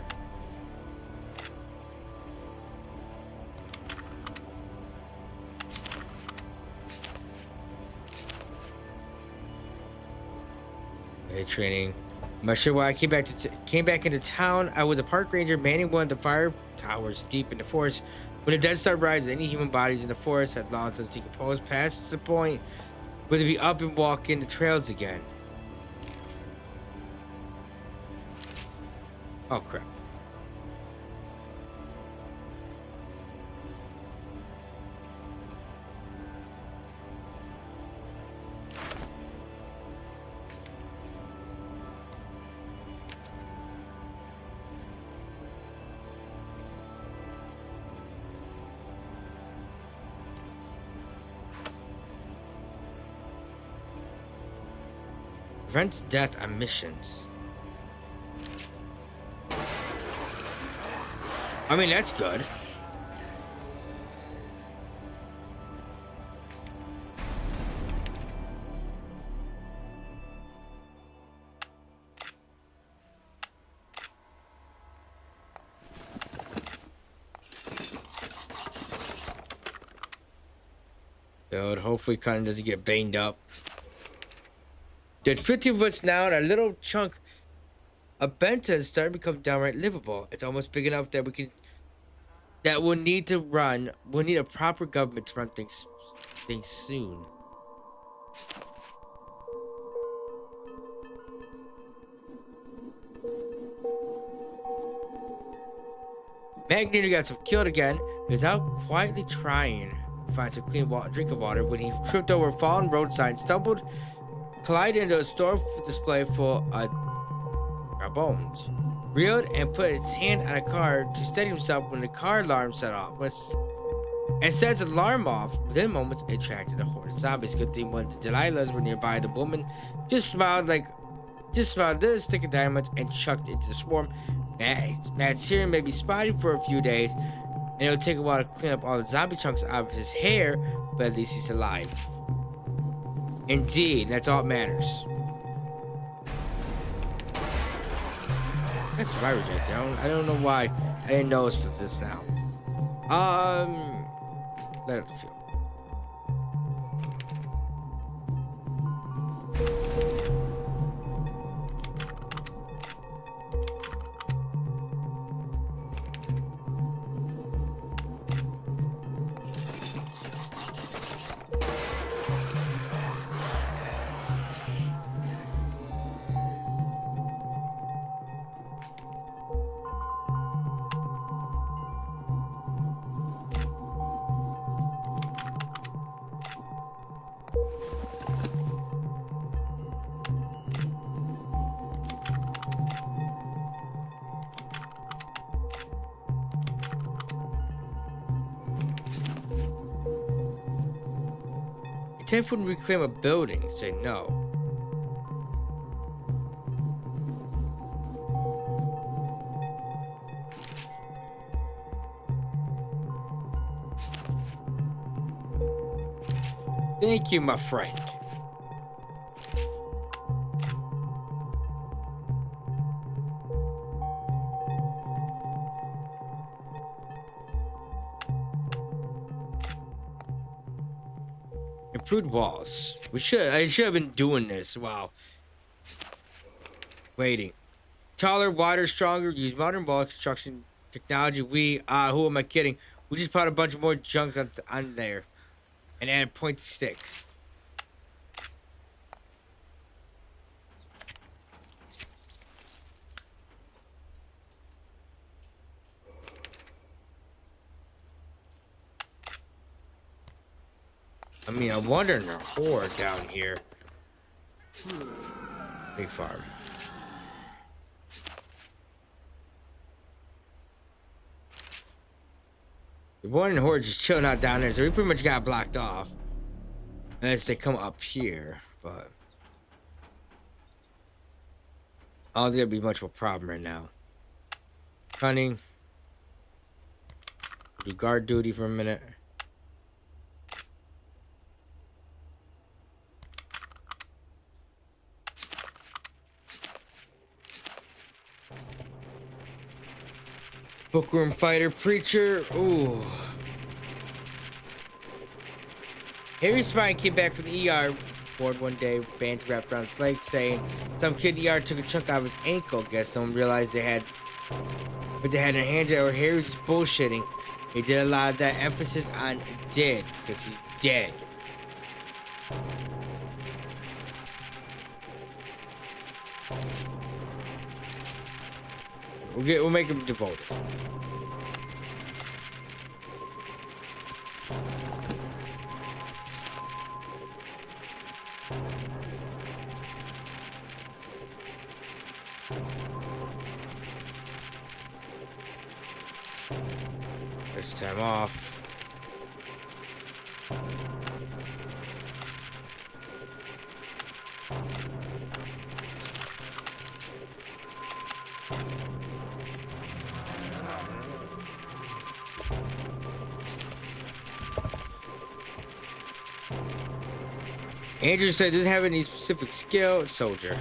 Okay, training. I'm not sure why I came back into town. I was a park ranger manning one of the fire towers deep in the forest. When the dead start rising, any human bodies in the forest had long since decomposed past the point where they'd be up and walking the trails again. Oh crap. Prevents death on missions. I mean, that's good. Dude, hopefully Cotton doesn't get banged up. There's 50 of us now, and a little chunk of Benton is starting to become downright livable. It's almost big enough that we'll need a proper government to run things soon. Magneto got himself killed again. He was out quietly trying to find some clean drinking water when he tripped over a fallen road sign, collided into a store display full of bones. Reeled and put his hand on a car to steady himself when the car alarm set off. And sets the alarm off. Within moments, it attracted a horde of zombies. Good thing when the Delilahs were nearby, the woman just smiled, this stick of dynamite, and chucked into the swarm. Matt's hearing may be spotty for a few days, and it'll take a while to clean up all the zombie chunks out of his hair, but at least he's alive. Indeed, that's all that matters. That's survivors right there. I don't know why I didn't notice this now. Let it feel. If wouldn't reclaim a building, say no. Thank you, my friend. Improved walls. I should have been doing this. Wow. Waiting. Taller, wider, stronger. Use modern wall construction Technology, who am I kidding? We just put a bunch of more junk on there and added pointy sticks. I mean, I'm wondering a horde down here. Big farm. The one horde just chilling out down there, so we pretty much got blocked off. Unless they come up here, but I don't think it'll be much of a problem right now. Cunning. Do guard duty for a minute. Bookworm fighter, preacher. Ooh. Harry Spine came back from the ER ward one day, bands wrapped around his leg, saying some kid in the ER took a chunk out of his ankle. Guess no one realized they had their hands out, or Harry was just bullshitting. He did a lot of that emphasis on dead, because he's dead. We'll make him devoted. There's time off. Andrew said doesn't have any specific skill. Soldier.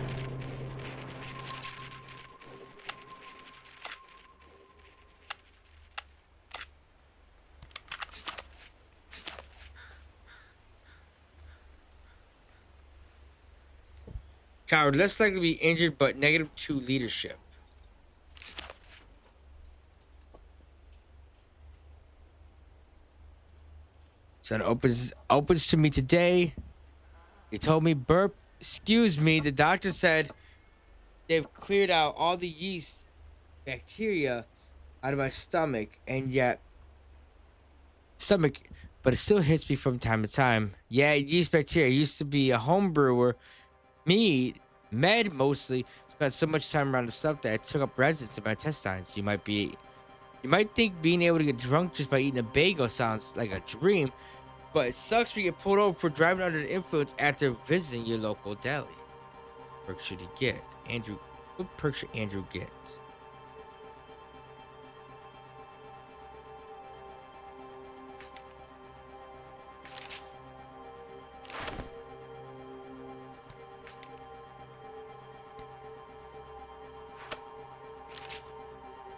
Coward, less likely to be injured, but -2 leadership. Son opens to me today. He told me, burp, excuse me, the doctor said they've cleared out all the yeast bacteria out of my stomach, but it still hits me from time to time. Yeah, yeast bacteria. I used to be a home brewer. Med mostly, spent so much time around the stuff that I took up residence in my intestines. You might think being able to get drunk just by eating a bagel sounds like a dream, but it sucks when you get pulled over for driving under the influence after visiting your local deli. What perks should he get? What perks should Andrew get?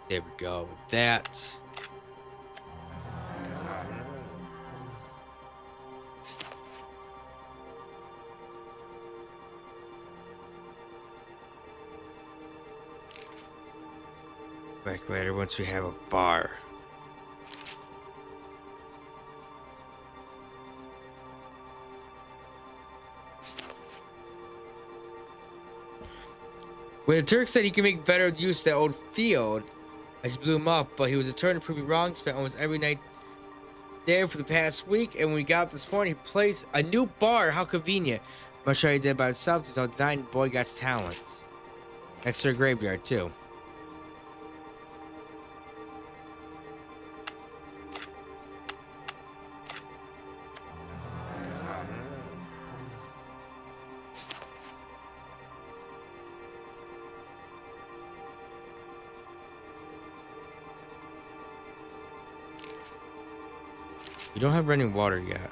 There we go with that. Back later once we have a bar. When the Turk said he can make better use of that old field, I just blew him up, but he was determined to prove me wrong. Spent almost every night there for the past week, and when we got up this morning, he placed a new bar. How convenient. I'm sure he did it by himself. There's no denying the boy got talent. Next to a graveyard, too. We don't have running water yet.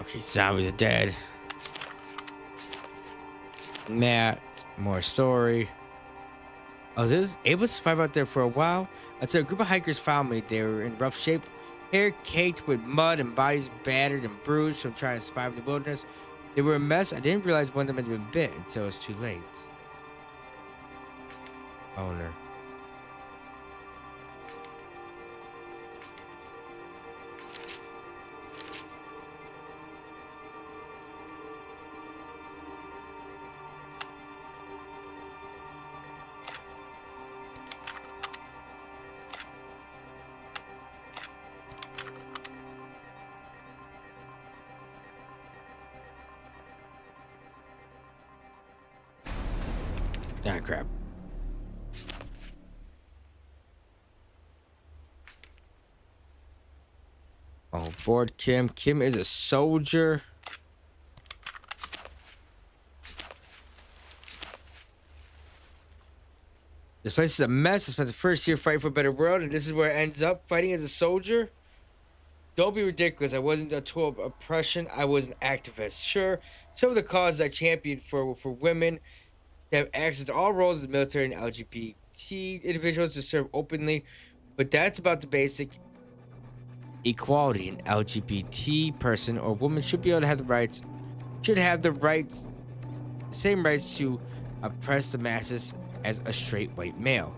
Okay, zombies are dead. Matt, more story. I was able to survive out there for a while until a group of hikers found me. They were in rough shape, hair caked with mud and bodies battered and bruised from trying to survive in the wilderness. They were a mess. I didn't realize one of them had been bit until it was too late. Owner. Ah, crap. Oh, board Kim. Kim is a soldier. This place is a mess. I spent the first year fighting for a better world, and this is where it ends up. Fighting as a soldier? Don't be ridiculous. I wasn't a tool of oppression. I was an activist. Sure, some of the causes I championed for women to have access to all roles in the military and LGBT individuals to serve openly, but that's about the basic equality. An LGBT person or woman should be able to have the rights, should have the rights, same rights to oppress the masses as a straight white male.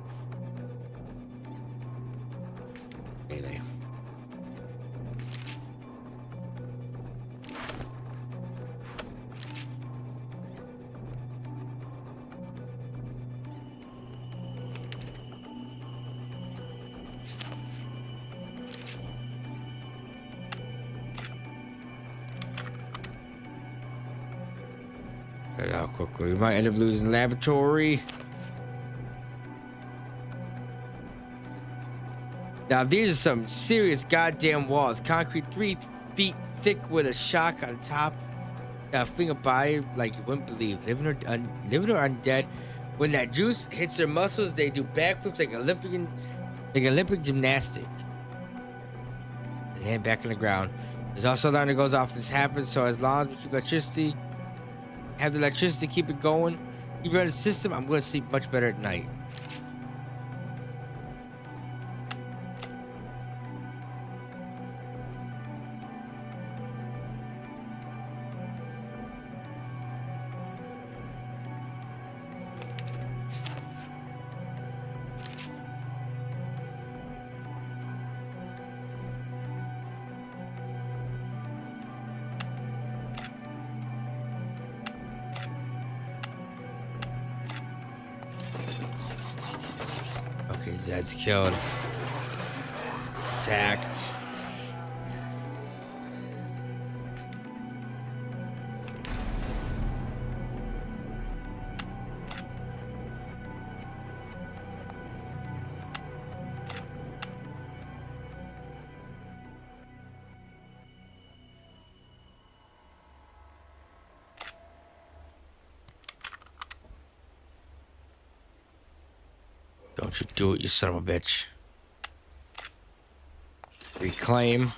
Melee. Get out quickly. We might end up losing the laboratory. Now these are some serious goddamn walls. Concrete 3 feet thick with a shock on top. Now fling by like you wouldn't believe. Living or undead. When that juice hits their muscles, they do backflips like Olympic gymnastic. They land back on the ground. There's also alarm that goes off if this happens, so as long as we keep electricity, have the electricity to keep it going, keep it on the system, I'm going to sleep much better at night. Okay, Zed's killed. Attack. Don't you do it, you son of a bitch. Reclaim.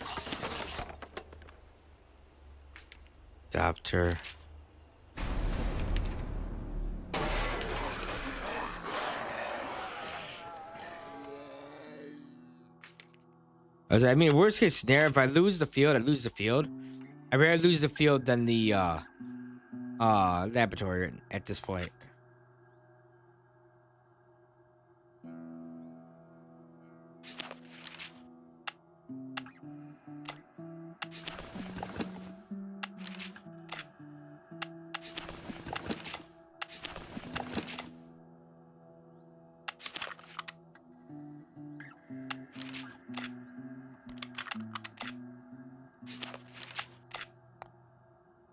Adopt her. I mean, worst case scenario, if I lose the field, I lose the field. I'd rather lose the field than the laboratory at this point.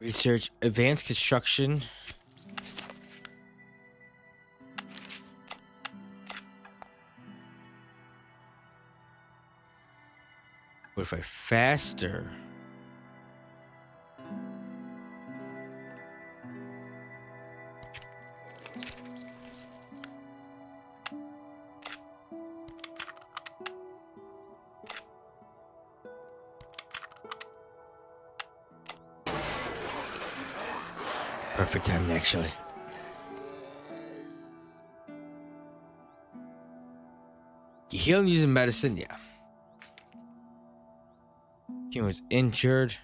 Research advanced construction. What if I faster? Perfect timing, actually. You healing using medicine? Yeah. He was injured.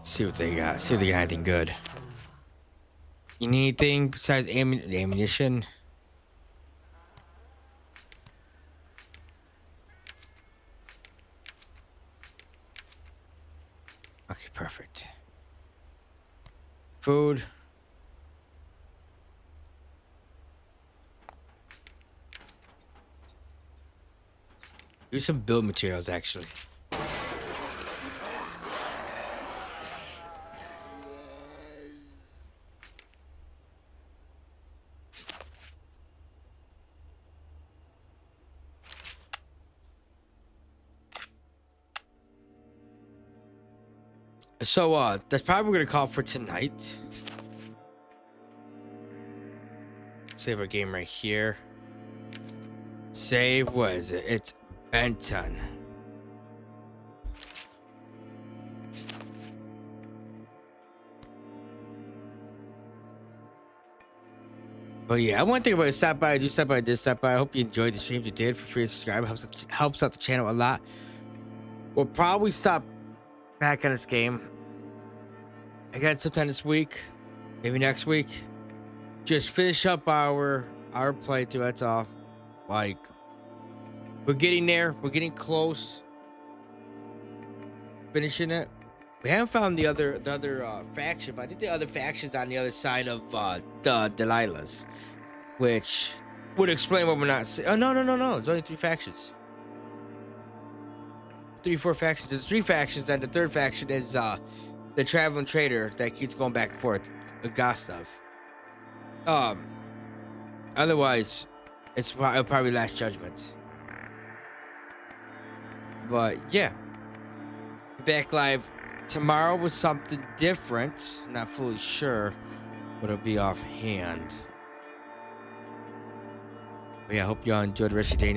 See what they got. See if they got anything good. You need anything besides ammunition? Okay, perfect. Food. Use some build materials, actually. So, that's probably what we're gonna call for tonight. Save our game right here. Save, what is it? It's Benton. But yeah, one thing about it, stop by, do stop by, did stop by. I hope you enjoyed the stream. If you did, feel free to subscribe. It helps out the channel a lot. We'll probably stop back on this game again sometime this week, maybe next week. Just finish up our playthrough. That's all. Like, we're getting there. We're getting close. Finishing it. We haven't found the other faction, but I think the other faction's on the other side of the Delilah's, which would explain what we're not seeing. Oh, no. There's only 3 factions. 4 factions. There's 3 factions, and the third faction is the traveling trader that keeps going back and forth, Gostov. Otherwise, it's probably Last Judgment. But yeah, back live tomorrow with something different. Not fully sure what it'll be offhand. But yeah, I hope y'all enjoyed the rest of your day.